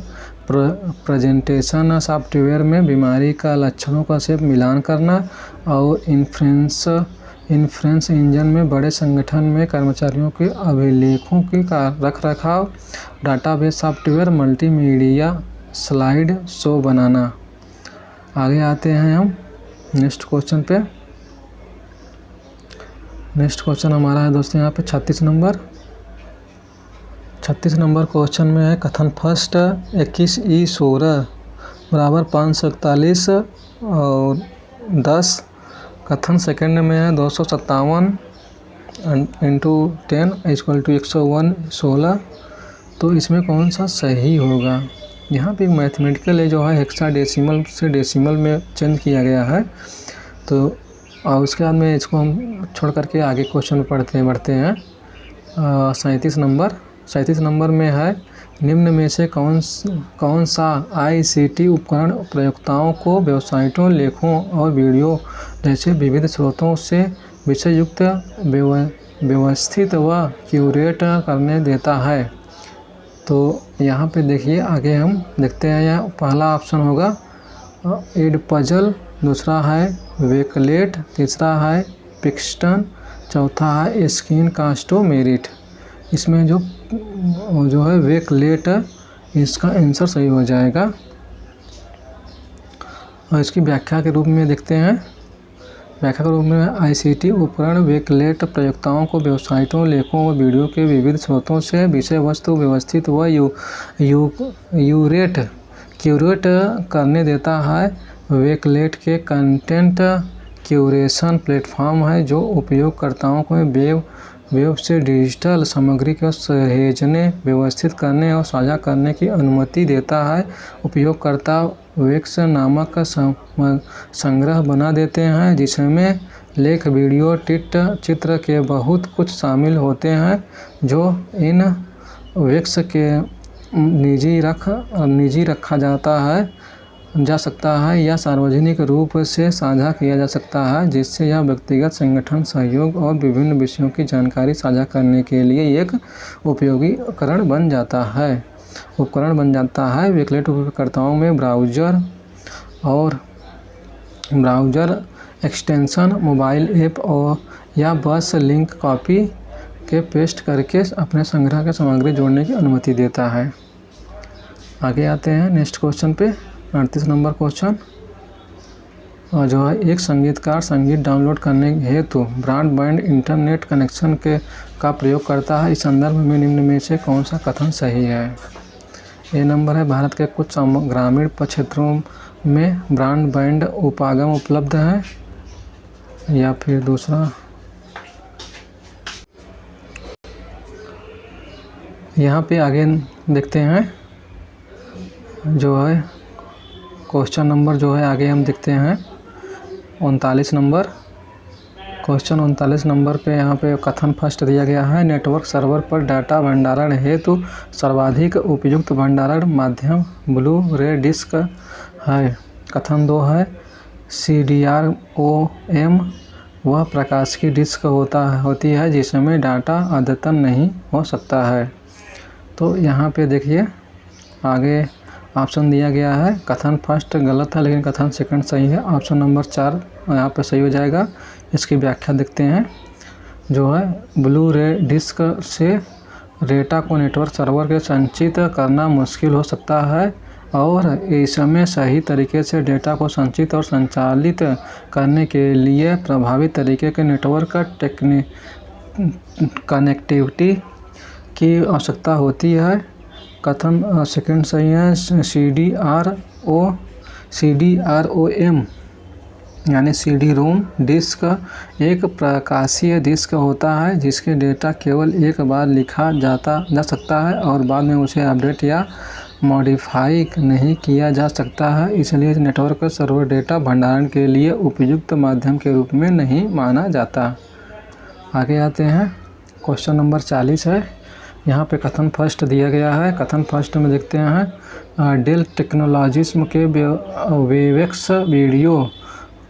प्रेजेंटेशन सॉफ्टवेयर में बीमारी का लक्षणों का से मिलान करना, और इन्फ्रेंस इंजन में बड़े संगठन में कर्मचारियों के अभिलेखों की रखरखाव, database software, multimedia slide show बनाना। आगे आते हैं हम नेक्स्ट क्वेश्चन पे। नेक्स्ट क्वेश्चन हमारा है दोस्तों यहाँ पे 36 नंबर क्वेश्चन में है कथन फर्स्ट 21E16 बराबर 541 और 10। कथन सेकंड में है 257 × 10 = 101 16। तो इसमें कौन सा सही होगा। यहाँ पे मैथमेटिकल जो है हेक्साडेसिमल से डेसिमल में चेंज किया गया है। तो और उसके बाद में इसको हम छोड़ करके आगे क्वेश्चन बढ़ते हैं। 37 नंबर में है, निम्न में से कौन सा ICT उपकरण प्रयोक्ताओं को वेबसाइटों, लेखों और वीडियो जैसे विविध स्रोतों से विषय युक्त व्यवस्थित व क्यूरेट करने देता है। तो यहाँ पे देखिए, आगे हम देखते हैं। यह पहला ऑप्शन होगा एडपजल, दूसरा है वेकलेट, तीसरा है पिक्स्टन, चौथा है स्क्रीनकास्ट-ओ-मेरिट। इसमें जो है वेकलेट, इसका आंसर सही हो जाएगा। और इसकी व्याख्या के रूप में देखते हैं। व्याख्या के रूप में ICT उपकरण वेकलेट प्रयोक्ताओं को वेबसाइटों, लेखों और वीडियो के विविध स्रोतों से विषय वस्तु व्यवस्थित व क्यूरेट करने देता है। वेकलेट के कंटेंट क्यूरेशन प्लेटफॉर्म है जो उपयोगकर्ताओं को वेब से डिजिटल सामग्री को सहेजने, व्यवस्थित करने और साझा करने की अनुमति देता है। उपयोगकर्ता वेक्स नामक संग्रह बना देते हैं जिसमें लेख, वीडियो, चित्र के बहुत कुछ शामिल होते हैं जो इन वेक्स के निजी रखा जा सकता है या सार्वजनिक रूप से साझा किया जा सकता है, जिससे यह व्यक्तिगत, संगठन, सहयोग और विभिन्न विषयों की जानकारी साझा करने के लिए एक उपयोगी उपकरण बन जाता है। वेकलेट उपयोगकर्ताओं में ब्राउज़र एक्सटेंशन, मोबाइल ऐप या बस लिंक कॉपी के पेस्ट करके अपने संग्रह के सामग्री जोड़ने की अनुमति देता है। आगे आते हैं नेक्स्ट क्वेश्चन पे। 38 नंबर क्वेश्चन जो है, एक संगीतकार संगीत डाउनलोड करने हेतु ब्रॉडबैंड इंटरनेट कनेक्शन का प्रयोग करता है। इस संदर्भ में निम्न में से कौन सा कथन सही है? ए नंबर है, भारत के कुछ ग्रामीण क्षेत्रों में ब्रॉडबैंड उपागम उपलब्ध है। या फिर दूसरा, यहाँ पे आगे देखते हैं जो है क्वेश्चन नंबर जो है, आगे हम देखते हैं 39 नंबर। क्वेश्चन 39 नंबर पे यहाँ पे कथन फर्स्ट दिया गया है, नेटवर्क सर्वर पर डाटा भंडारण हेतु सर्वाधिक उपयुक्त भंडारण माध्यम ब्लू रे डिस्क है। कथन 2 है, CDROM वह प्रकाशिकी डिस्क होती है जिसमें डाटा अद्यतन नहीं हो सकता है। तो यहाँ पे देखिए, आगे ऑप्शन दिया गया है। कथन फर्स्ट गलत है लेकिन कथन सेकंड सही है। ऑप्शन नंबर 4 यहाँ पे सही हो जाएगा। इसकी व्याख्या देखते हैं। जो है, ब्लू रे डिस्क से डेटा को नेटवर्क सर्वर के संचित करना मुश्किल हो सकता है और इसमें सही तरीके से डेटा को संचित और संचालित करने के लिए प्रभावी तरीके के नेटवर्क कनेक्टिविटी की आवश्यकता होती है। कथन सेकंड सही है। CDROM यानी CD-ROM डिस्क एक प्रकाशीय डिस्क होता है जिसके डेटा केवल एक बार लिखा जा सकता है और बाद में उसे अपडेट या मॉडिफाई नहीं किया जा सकता है, इसलिए नेटवर्क सर्वर डेटा भंडारण के लिए उपयुक्त माध्यम के रूप में नहीं माना जाता। आगे आते हैं, क्वेश्चन नंबर 40 है। यहाँ पे कथन फर्स्ट दिया गया है। कथन फर्स्ट में देखते हैं, डेल टेक्नोलॉजीज के वेबएक्स वीडियो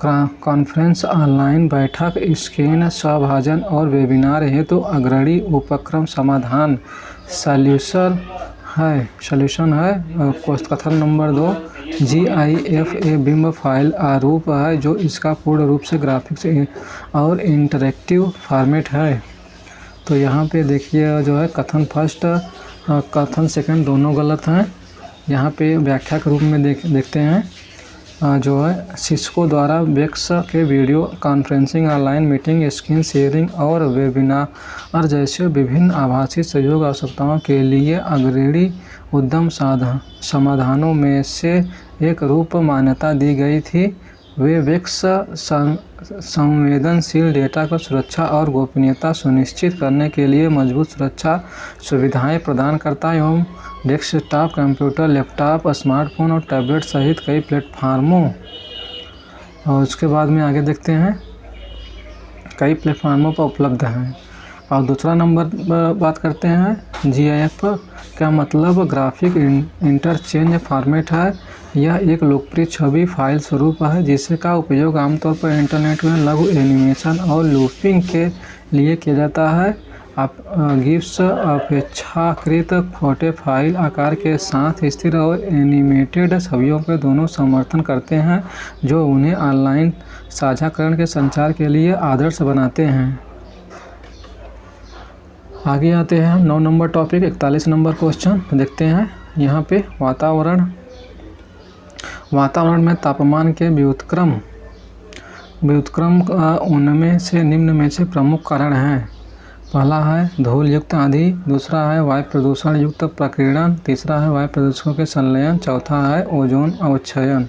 कॉन्फ्रेंस, ऑनलाइन बैठक, स्क्रीन सभाजन और वेबिनार हेतु अग्रणी उपक्रम समाधान सॉल्यूशन है। कथन नंबर 2, GIF एक बिंब फाइल आरूप है जो इसका पूर्ण रूप से ग्राफिक्स और इंटरेक्टिव फॉर्मेट है। तो यहाँ पे देखिए जो है, कथन फर्स्ट कथन सेकंड दोनों गलत हैं। यहाँ पे व्याख्या के रूप में देखते हैं। जो है, सिस्को द्वारा वेक्स के video conferencing, online meeting, screen sharing और वेबिनार जैसे विभिन्न आभासी सहयोग आवश्यकताओं के लिए अग्रणी उद्यम समाधानों में से एक रूप मान्यता दी गई थी। वे वेक्स संवेदनशील डेटा को सुरक्षा और गोपनीयता सुनिश्चित करने के लिए मजबूत सुरक्षा सुविधाएं प्रदान करता है एवं डेस्कटॉप कंप्यूटर, लैपटॉप, स्मार्टफोन और टैबलेट सहित कई प्लेटफार्मों, और उसके बाद में आगे देखते हैं, कई प्लेटफार्मों पर उपलब्ध हैं। और दूसरा नंबर बात करते हैं GIF का मतलब ग्राफिक इंटरचेंज फॉर्मेट है। यह एक लोकप्रिय छवि फाइल स्वरूप है जिसका उपयोग आमतौर पर इंटरनेट में लघु एनिमेशन और लूपिंग के लिए किया जाता है। गिफ्स अपेक्षाकृत छोटे फाइल आकार के साथ स्थिर और एनिमेटेड छवियों के दोनों समर्थन करते हैं जो उन्हें ऑनलाइन साझाकरण के संचार के लिए आदर्श बनाते हैं। आगे आते हैं हम 9 नंबर टॉपिक 41 नंबर क्वेश्चन देखते हैं। यहाँ पे वातावरण में तापमान के व्युत्क्रम उनमें से निम्न में से प्रमुख कारण हैं। पहला है धूल युक्त आंधी, दूसरा है वायु प्रदूषण युक्त प्रकीर्णन, तीसरा है वायु प्रदूषकों के संलयन, चौथा है ओजोन अवक्षय।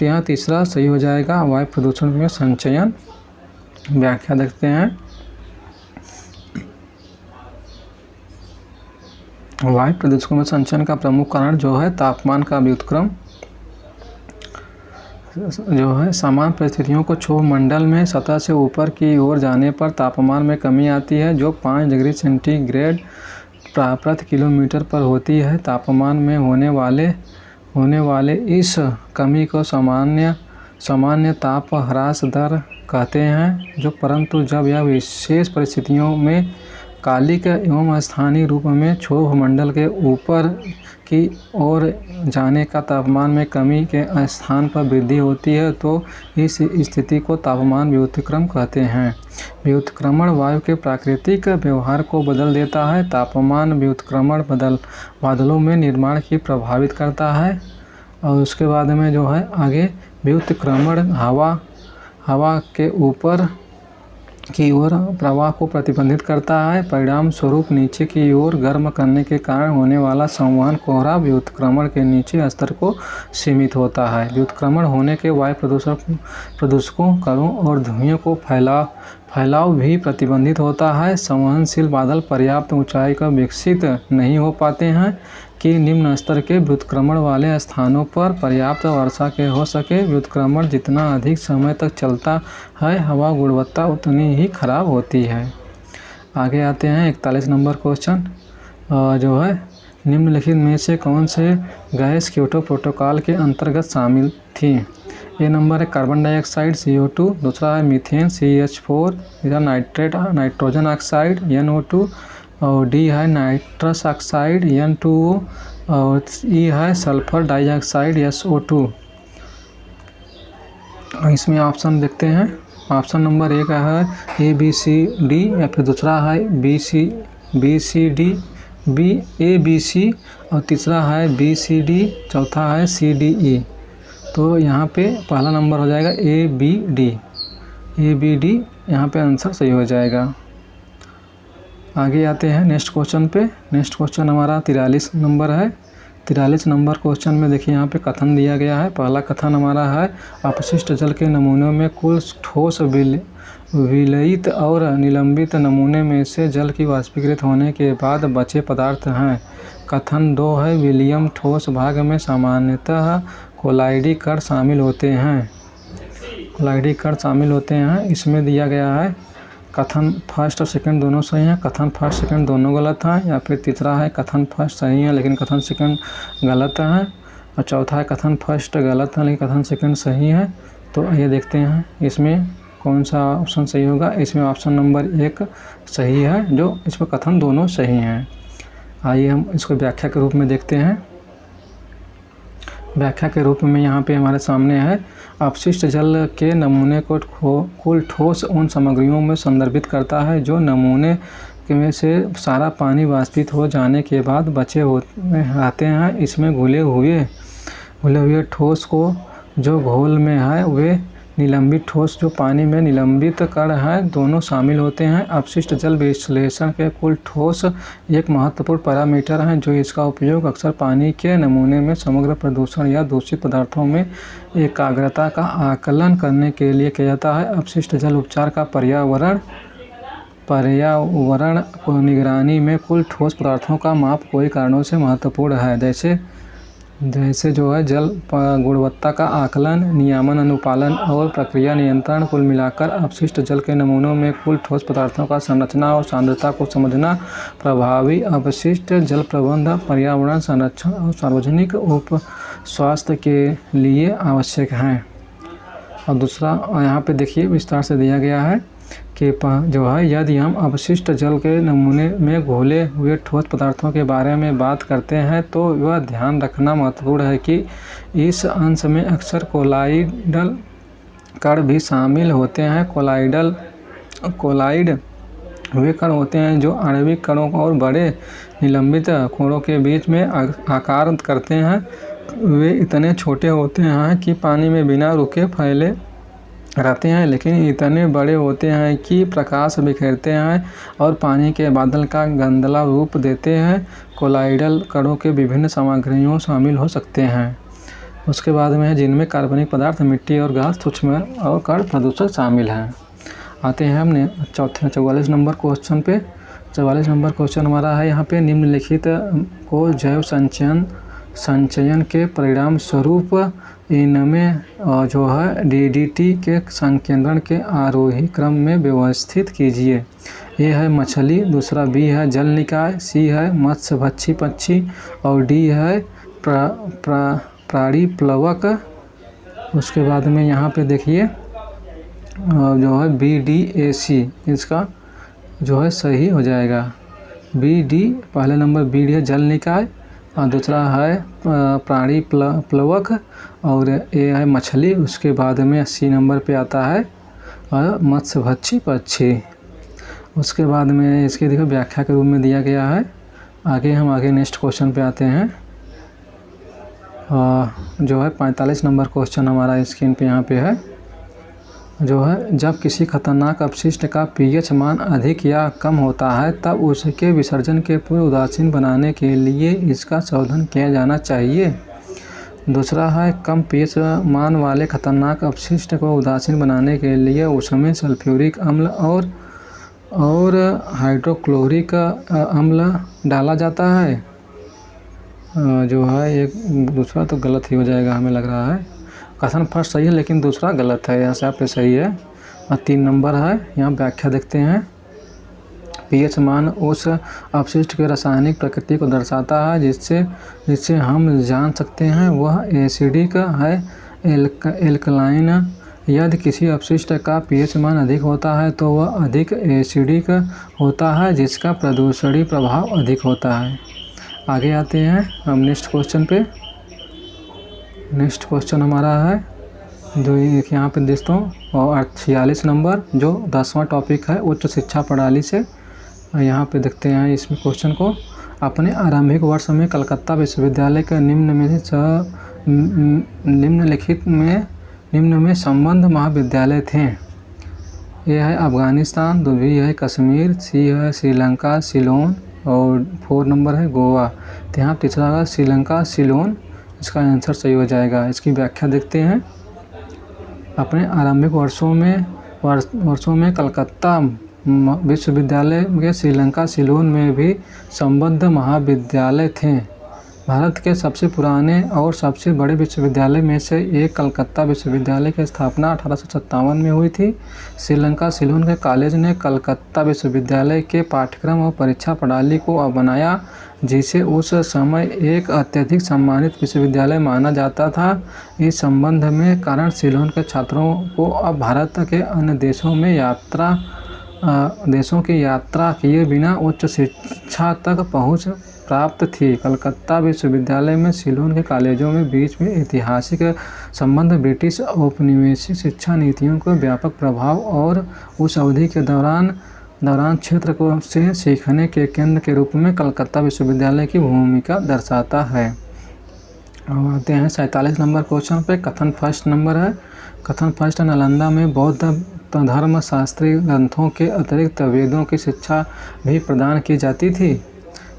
यहाँ तीसरा सही हो जाएगा, वायु प्रदूषण में संचयन। व्याख्या देखते हैं। वायु प्रदूषकों में संचयन का प्रमुख कारण जो है तापमान का व्युत्क्रम जो है। सामान्य परिस्थितियों को क्षोभ मंडल में सतह से ऊपर की ओर जाने पर तापमान में कमी आती है जो 5 डिग्री सेंटीग्रेड प्रति किलोमीटर पर होती है। तापमान में होने वाले इस कमी को सामान्य ताप ह्रास दर कहते हैं जो परंतु जब यह विशेष परिस्थितियों में कालिक एवं स्थानीय रूप में क्षोभ मंडल के ऊपर की ओर जाने का तापमान में कमी के स्थान पर वृद्धि होती है तो इस स्थिति को तापमान व्युत्क्रम कहते हैं। व्युत्क्रमण वायु के प्राकृतिक व्यवहार को बदल देता है। तापमान व्युत्क्रमण बादलों में निर्माण की प्रभावित करता है। और उसके बाद में जो है आगे व्युत्क्रमण हवा के ऊपर की ओर प्रवाह को प्रतिबंधित करता है। परिणाम स्वरूप नीचे की ओर गर्म करने के कारण होने वाला संवहन कोहरा व्युत्क्रमण के नीचे स्तर को सीमित होता है। व्युत्क्रमण होने के वायु प्रदूषकों कणों और धुएं को फैलाव भी प्रतिबंधित होता है। संवहनशील बादल पर्याप्त ऊंचाई पर विकसित नहीं हो पाते हैं कि निम्न स्तर के व्युत्क्रमण वाले स्थानों पर पर्याप्त वर्षा के हो सके। व्युत्क्रमण जितना अधिक समय तक चलता है हवा गुणवत्ता उतनी ही खराब होती है। आगे आते हैं 41 नंबर क्वेश्चन जो है निम्नलिखित में से कौन से गैस क्योटो प्रोटोकॉल के अंतर्गत शामिल थी। ए नंबर है कार्बन डाइऑक्साइड CO2, दूसरा है मीथेन CH4, तीसरा नाइट्रोजन ऑक्साइड NO2 और डी है नाइट्रस ऑक्साइड N2O और ई है सल्फर डाइऑक्साइड SO2। इसमें ऑप्शन देखते हैं। ऑप्शन नंबर 1 है ABCD या फिर दूसरा है BCD ABC और तीसरा है BCD, चौथा है CDE। तो यहाँ पे पहला नंबर हो जाएगा ABD यहाँ पे आंसर सही हो जाएगा। आगे आते हैं नेक्स्ट क्वेश्चन पे। नेक्स्ट क्वेश्चन हमारा 43 नंबर है। 43 नंबर क्वेश्चन में देखिए यहाँ पे कथन दिया गया है। पहला कथन हमारा है अपशिष्ट जल के नमूनों में कुल ठोस विलयित और निलंबित नमूने में से जल की वाष्पीकृत होने के बाद बचे पदार्थ हैं। कथन 2 है विलियम ठोस भाग में सामान्यतः कोलाइडी कण शामिल होते हैं। इसमें दिया गया है कथन फर्स्ट और सेकंड दोनों सही हैं, कथन फर्स्ट सेकंड दोनों गलत हैं, या फिर तीसरा है कथन फर्स्ट सही है लेकिन कथन सेकंड गलत है, और चौथा है कथन फर्स्ट गलत है लेकिन कथन सेकंड सही है। तो ये देखते हैं इसमें कौन सा ऑप्शन सही होगा। इसमें ऑप्शन नंबर 1 सही है जो इसमें कथन दोनों सही हैं। आइए हम इसको व्याख्या के रूप में देखते हैं। व्याख्या के रूप में यहाँ पे हमारे सामने है अपशिष्ट जल के नमूने को कुल ठोस उन सामग्रियों में संदर्भित करता है जो नमूने में से सारा पानी वाष्पित हो जाने के बाद बचे रहते हैं। इसमें घुले हुए ठोस को जो घोल में है वे निलंबित ठोस जो पानी में निलंबित कण हैं दोनों शामिल होते हैं। अपशिष्ट जल विश्लेषण के कुल ठोस एक महत्वपूर्ण पैरामीटर है जो इसका उपयोग अक्सर पानी के नमूने में समग्र प्रदूषण या दूषित पदार्थों में एकाग्रता का आकलन करने के लिए किया जाता है। अपशिष्ट जल उपचार का पर्यावरण को निगरानी में कुल ठोस पदार्थों का माप कई कारणों से महत्वपूर्ण है, जैसे जो है जल गुणवत्ता का आकलन, नियामन अनुपालन और प्रक्रिया नियंत्रण। कुल मिलाकर अपशिष्ट जल के नमूनों में कुल ठोस पदार्थों का संरचना और सांद्रता को समझना प्रभावी अपशिष्ट जल प्रबंधन, पर्यावरण संरक्षण और सार्वजनिक स्वास्थ्य के लिए आवश्यक है। और दूसरा यहाँ पे देखिए विस्तार से दिया गया है कि जो है यदि हम अपशिष्ट जल के नमूने में घोले हुए ठोस पदार्थों के बारे में बात करते हैं तो वह ध्यान रखना महत्वपूर्ण है कि इस अंश में अक्सर कोलाइडल कण भी शामिल होते हैं। कोलाइड वे कण होते हैं जो आणविक कणों और बड़े निलंबित कोणों के बीच में आकार करते हैं। वे इतने छोटे होते हैं कि पानी में बिना रुके फैले रहते हैं, लेकिन इतने बड़े होते हैं कि प्रकाश बिखेरते हैं और पानी के बादल का गंधला रूप देते हैं। कोलाइडल कणों के विभिन्न सामग्रियों शामिल हो सकते हैं। उसके बाद में है जिनमें कार्बनिक पदार्थ, मिट्टी और गैस, सूक्ष्म और कण प्रदूषक शामिल हैं। आते हैं हमने 44 नंबर क्वेश्चन पे। 44 नंबर क्वेश्चन हमारा है यहाँ पे निम्नलिखित को जैव संचयन के परिणाम स्वरूप इनमें जो है डीडीटी के संकेंद्रण के आरोही क्रम में व्यवस्थित कीजिए। ए है मछली, दूसरा बी है जल निकाय, सी है मत्स्यभक्षी पक्षी और डी है प्राणी प्लवक। उसके बाद में यहाँ पे देखिए जो है BDAC इसका जो है सही हो जाएगा। BD पहले नंबर BD है जल निकाय और दूसरा है प्राणी प्लवक और ए है मछली। उसके बाद में सी नंबर पे आता है मत्स्यभक्षी पक्षी। उसके बाद में इसके देखो व्याख्या के रूप में दिया गया है। आगे नेक्स्ट क्वेश्चन पे आते हैं। जो है 45 नंबर क्वेश्चन हमारा स्क्रीन पे यहाँ पे है। जो है जब किसी खतरनाक अपशिष्ट का pH मान अधिक या कम होता है तब उसके विसर्जन के पूर्व उदासीन बनाने के लिए इसका शोधन किया जाना चाहिए। दूसरा है कम pH मान वाले खतरनाक अपशिष्ट को उदासीन बनाने के लिए उसमें सल्फ्यूरिक अम्ल और हाइड्रोक्लोरिक अम्ल डाला जाता है। जो है एक दूसरा तो गलत ही हो जाएगा हमें लग रहा है। कथन फर्स्ट सही है लेकिन दूसरा गलत है, यहाँ से आप पे सही है। और 3 नंबर है, यहाँ व्याख्या देखते हैं। pH मान उस अपशिष्ट के रासायनिक प्रकृति को दर्शाता है जिससे हम जान सकते हैं वह एसिडिक है एल्कलाइन। यदि किसी अपशिष्ट का pH मान अधिक होता है तो वह अधिक एसिडिक होता है जिसका प्रदूषणी प्रभाव अधिक होता है। आगे आते हैं हम नेक्स्ट क्वेश्चन पे। नेक्स्ट क्वेश्चन हमारा है जो यहाँ पे दोस्तों और 46 नंबर जो 10वां टॉपिक है उच्च शिक्षा प्रणाली से। यहाँ पे देखते हैं इसमें क्वेश्चन को। अपने आरंभिक वर्ष में कलकत्ता विश्वविद्यालय के निम्न में संबद्ध महाविद्यालय थे। ये है अफगानिस्तान, दूसरी है कश्मीर, सी है श्रीलंका सिलोन और 4 नंबर है गोवा। तो यहाँ तीसरा है श्रीलंका सिलोन, इसका आंसर सही हो जाएगा। इसकी व्याख्या देखते हैं। अपने आरंभिक वर्षों में कलकत्ता विश्वविद्यालय के श्रीलंका सिलोन में भी संबद्ध महाविद्यालय थे। भारत के सबसे पुराने और सबसे बड़े विश्वविद्यालय में से एक कलकत्ता विश्वविद्यालय की स्थापना 1857 में हुई थी। श्रीलंका सिलोन के कॉलेज ने कलकत्ता विश्वविद्यालय के पाठ्यक्रम और परीक्षा प्रणाली को अपनाया जिसे उस समय एक अत्यधिक सम्मानित विश्वविद्यालय माना जाता था। इस संबंध में कारण सिलोन के छात्रों को अब भारत के अन्य देशों की यात्रा किए बिना उच्च शिक्षा तक पहुंच प्राप्त थी। कलकत्ता विश्वविद्यालय में सिलोन के कॉलेजों में बीच में ऐतिहासिक संबंध ब्रिटिश औपनिवेशिक शिक्षा नीतियों का व्यापक प्रभाव और उस अवधि के दौरान क्षेत्र को से सीखने के केंद्र के रूप में कलकत्ता विश्वविद्यालय की भूमिका दर्शाता है। अब आते हैं 47 नंबर क्वेश्चन पे। कथन फर्स्ट नंबर है। कथन फर्स्ट, नालंदा में बौद्ध धर्म शास्त्री ग्रंथों के अतिरिक्त वेदों की शिक्षा भी प्रदान की जाती थी।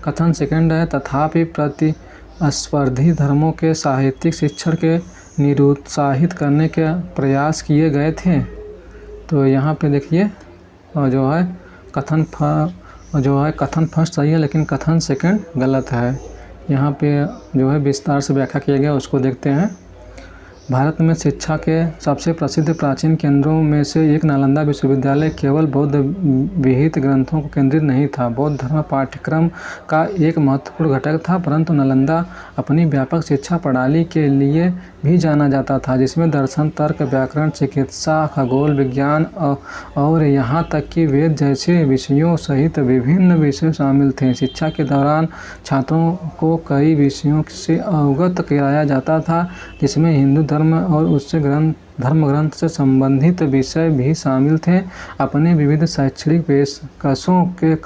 कथन सेकंड है, तथापि प्रतिस्पर्धी धर्मों के साहित्यिक शिक्षण के निरुत्साहित करने के प्रयास किए गए थे। तो यहाँ पे देखिए जो है कथन फर्स्ट सही है, लेकिन कथन सेकंड गलत है। यहाँ पे जो है विस्तार से व्याख्या किया गया, उसको देखते हैं। भारत में शिक्षा के सबसे प्रसिद्ध प्राचीन केंद्रों में से एक नालंदा विश्वविद्यालय केवल बौद्ध विहित ग्रंथों को केंद्रित नहीं था, बौद्ध धर्म पाठ्यक्रम का एक महत्वपूर्ण घटक था। परंतु नालंदा अपनी व्यापक शिक्षा प्रणाली के लिए भी जाना जाता था, जिसमें दर्शन, तर्क, व्याकरण, चिकित्सा, खगोल विज्ञान और यहाँ तक कि वेद जैसे विषयों सहित विभिन्न विषय शामिल थे। शिक्षा के दौरान छात्रों को कई विषयों से अवगत कराया जाता था, जिसमें हिंदू धर्म और उससे धर्म ग्रंथ से संबंधित विषय भी शामिल थे। अपने विविध शैक्षणिक पेशकशों के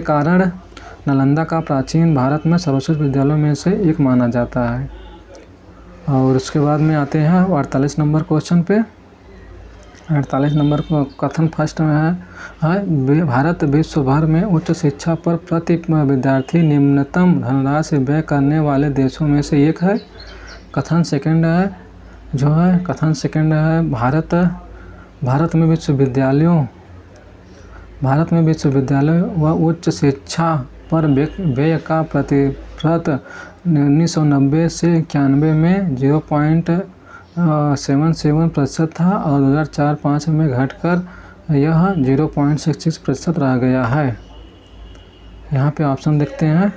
कारण नालंदा का प्राचीन भारत में सर्वश्रेष्ठ विद्यालयों में से एक माना जाता है। और उसके बाद में आते हैं 48 नंबर क्वेश्चन पे। 48 नंबर कथन फर्स्ट में है भारत विश्व भर में उच्च शिक्षा पर प्रति विद्यार्थी निम्नतम धनराशि व्यय करने वाले देशों में से एक है। कथन सेकंड है भारत में विश्वविद्यालयों व उच्च शिक्षा पर व्यय का प्रतिशत 1990 से 91 में 0.77% था और 2004-05 में घटकर यह 0.66% रह गया है। यहाँ पे ऑप्शन देखते हैं।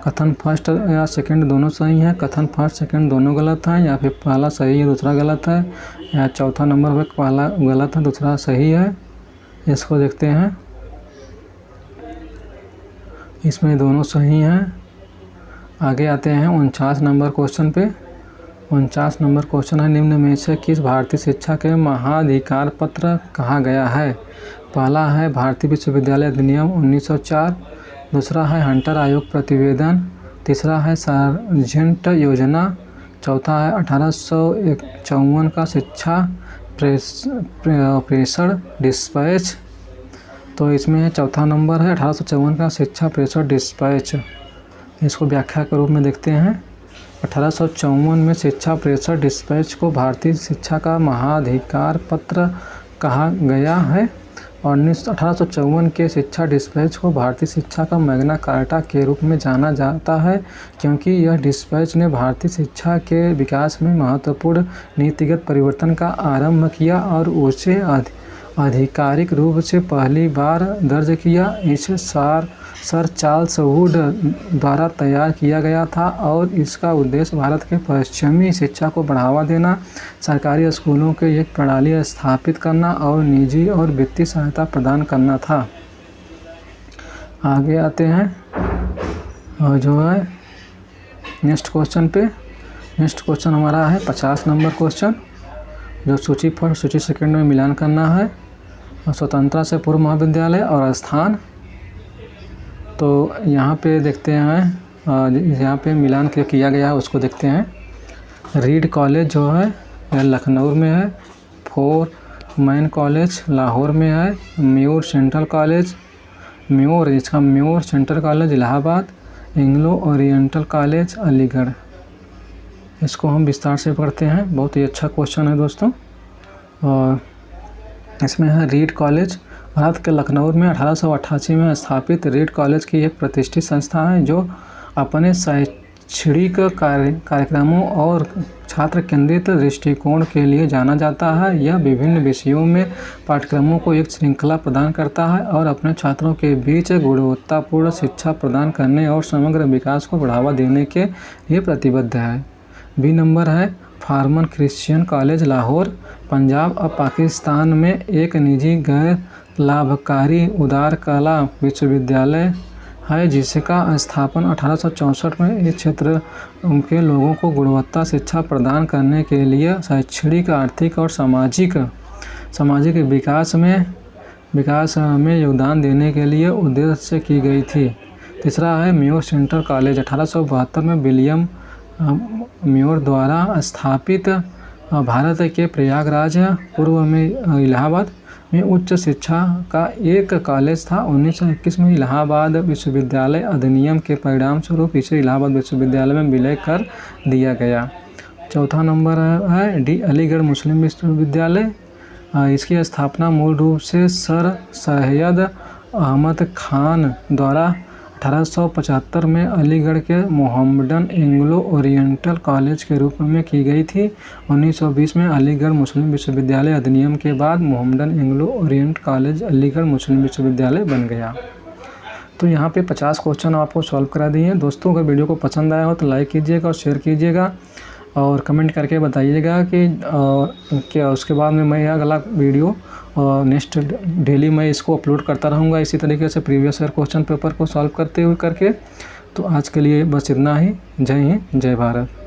कथन फर्स्ट या सेकंड दोनों सही है, कथन फर्स्ट सेकंड दोनों गलत है, या फिर पहला सही है दूसरा गलत है, या चौथा नंबर पे पहला गलत है दूसरा सही है। इसको देखते हैं, इसमें दोनों सही हैं। आगे आते हैं 49 नंबर क्वेश्चन पे। 49 नंबर क्वेश्चन है, निम्न में से किस भारतीय शिक्षा के महाधिकार पत्र कहा गया है? पहला है भारतीय विश्वविद्यालय अधिनियम 1904, दूसरा है हंटर आयोग प्रतिवेदन, तीसरा है सार्जेंट योजना, चौथा है 1854 का शिक्षा प्रेषण डिस्पैच। तो इसमें चौथा नंबर है 1854 का शिक्षा प्रेषण डिस्पैच। इसको व्याख्या के रूप में देखते हैं। 1854 में शिक्षा प्रेषण डिस्पैच को भारतीय शिक्षा का महाधिकार पत्र कहा गया है और 1854 के शिक्षा डिस्पैच को भारतीय शिक्षा का मैग्ना कार्टा के रूप में जाना जाता है, क्योंकि यह डिस्पैच ने भारतीय शिक्षा के विकास में महत्वपूर्ण नीतिगत परिवर्तन का आरंभ किया और उसे आधिकारिक रूप से पहली बार दर्ज किया। इसे सर चार्ल्स वुड द्वारा तैयार किया गया था और इसका उद्देश्य भारत के पश्चिमी शिक्षा को बढ़ावा देना, सरकारी स्कूलों के एक प्रणाली स्थापित करना और निजी और वित्तीय सहायता प्रदान करना था। आगे आते हैं और जो है नेक्स्ट क्वेश्चन पे। नेक्स्ट क्वेश्चन हमारा है 50 नंबर क्वेश्चन, जो सूची फर्स्ट सूची सेकंड में मिलान करना है। स्वतंत्रता से पूर्व महाविद्यालय और स्थान। तो यहाँ पे देखते हैं, यहाँ पे मिलान किया गया है उसको देखते हैं। रीड कॉलेज जो है लखनऊ में है, फोरमैन कॉलेज लाहौर में है, more central college Allahabad, Anglo oriental college Aligarh. इसको हम विस्तार से पढ़ते हैं, बहुत ही अच्छा क्वेश्चन है दोस्तों। और इसमें है रीड कॉलेज भारत के लखनऊ में 1888 में स्थापित रीड कॉलेज की एक प्रतिष्ठित संस्था है जो अपने शैक्षणिक कार्यक्रमों और छात्र केंद्रित दृष्टिकोण के लिए जाना जाता है। यह विभिन्न विषयों में पाठ्यक्रमों को एक श्रृंखला प्रदान करता है और अपने छात्रों के बीच गुणवत्तापूर्ण शिक्षा प्रदान करने और समग्र विकास को बढ़ावा देने के लिए प्रतिबद्ध है। बी नंबर है फार्मन क्रिश्चियन कॉलेज लाहौर पंजाब और पाकिस्तान में एक निजी गैर लाभकारी उदार कला विश्वविद्यालय है, जिसका स्थापन 1864 में इस क्षेत्र के लोगों को गुणवत्ता शिक्षा प्रदान करने के लिए शैक्षणिक, आर्थिक और सामाजिक विकास में योगदान देने के लिए उद्देश्य से की गई थी। तीसरा है म्योर सेंट्रल कॉलेज 1872 में विलियम म्योर द्वारा स्थापित भारत के प्रयागराज पूर्व में इलाहाबाद में उच्च शिक्षा का एक कॉलेज था। 1921 में इलाहाबाद विश्वविद्यालय अधिनियम के परिणाम स्वरूप इसे इलाहाबाद विश्वविद्यालय में विलय कर दिया गया। चौथा नंबर है डी अलीगढ़ मुस्लिम विश्वविद्यालय। इसकी स्थापना मूल रूप से सर सैयद अहमद खान द्वारा 1875 में अलीगढ़ के मोहम्मडन एंग्लो ओरिएंटल कॉलेज के रूप में की गई थी। 1920 में अलीगढ़ मुस्लिम विश्वविद्यालय अधिनियम के बाद Mohammedan Anglo Oriental college Aligarh Muslim विश्वविद्यालय बन गया। तो यहाँ पे 50 क्वेश्चन आपको सॉल्व करा दिए हैं। दोस्तों अगर वीडियो को पसंद आया हो तो लाइक कीजिएगा और शेयर कीजिएगा और कमेंट करके बताइएगा कि क्या उसके बाद में मैं अगला वीडियो नेक्स्ट डेली मैं इसको अपलोड करता रहूँगा इसी तरीके से प्रीवियस ईयर क्वेश्चन पेपर को सॉल्व करते हुए करके। तो आज के लिए बस इतना ही। जय हिंद, जय भारत।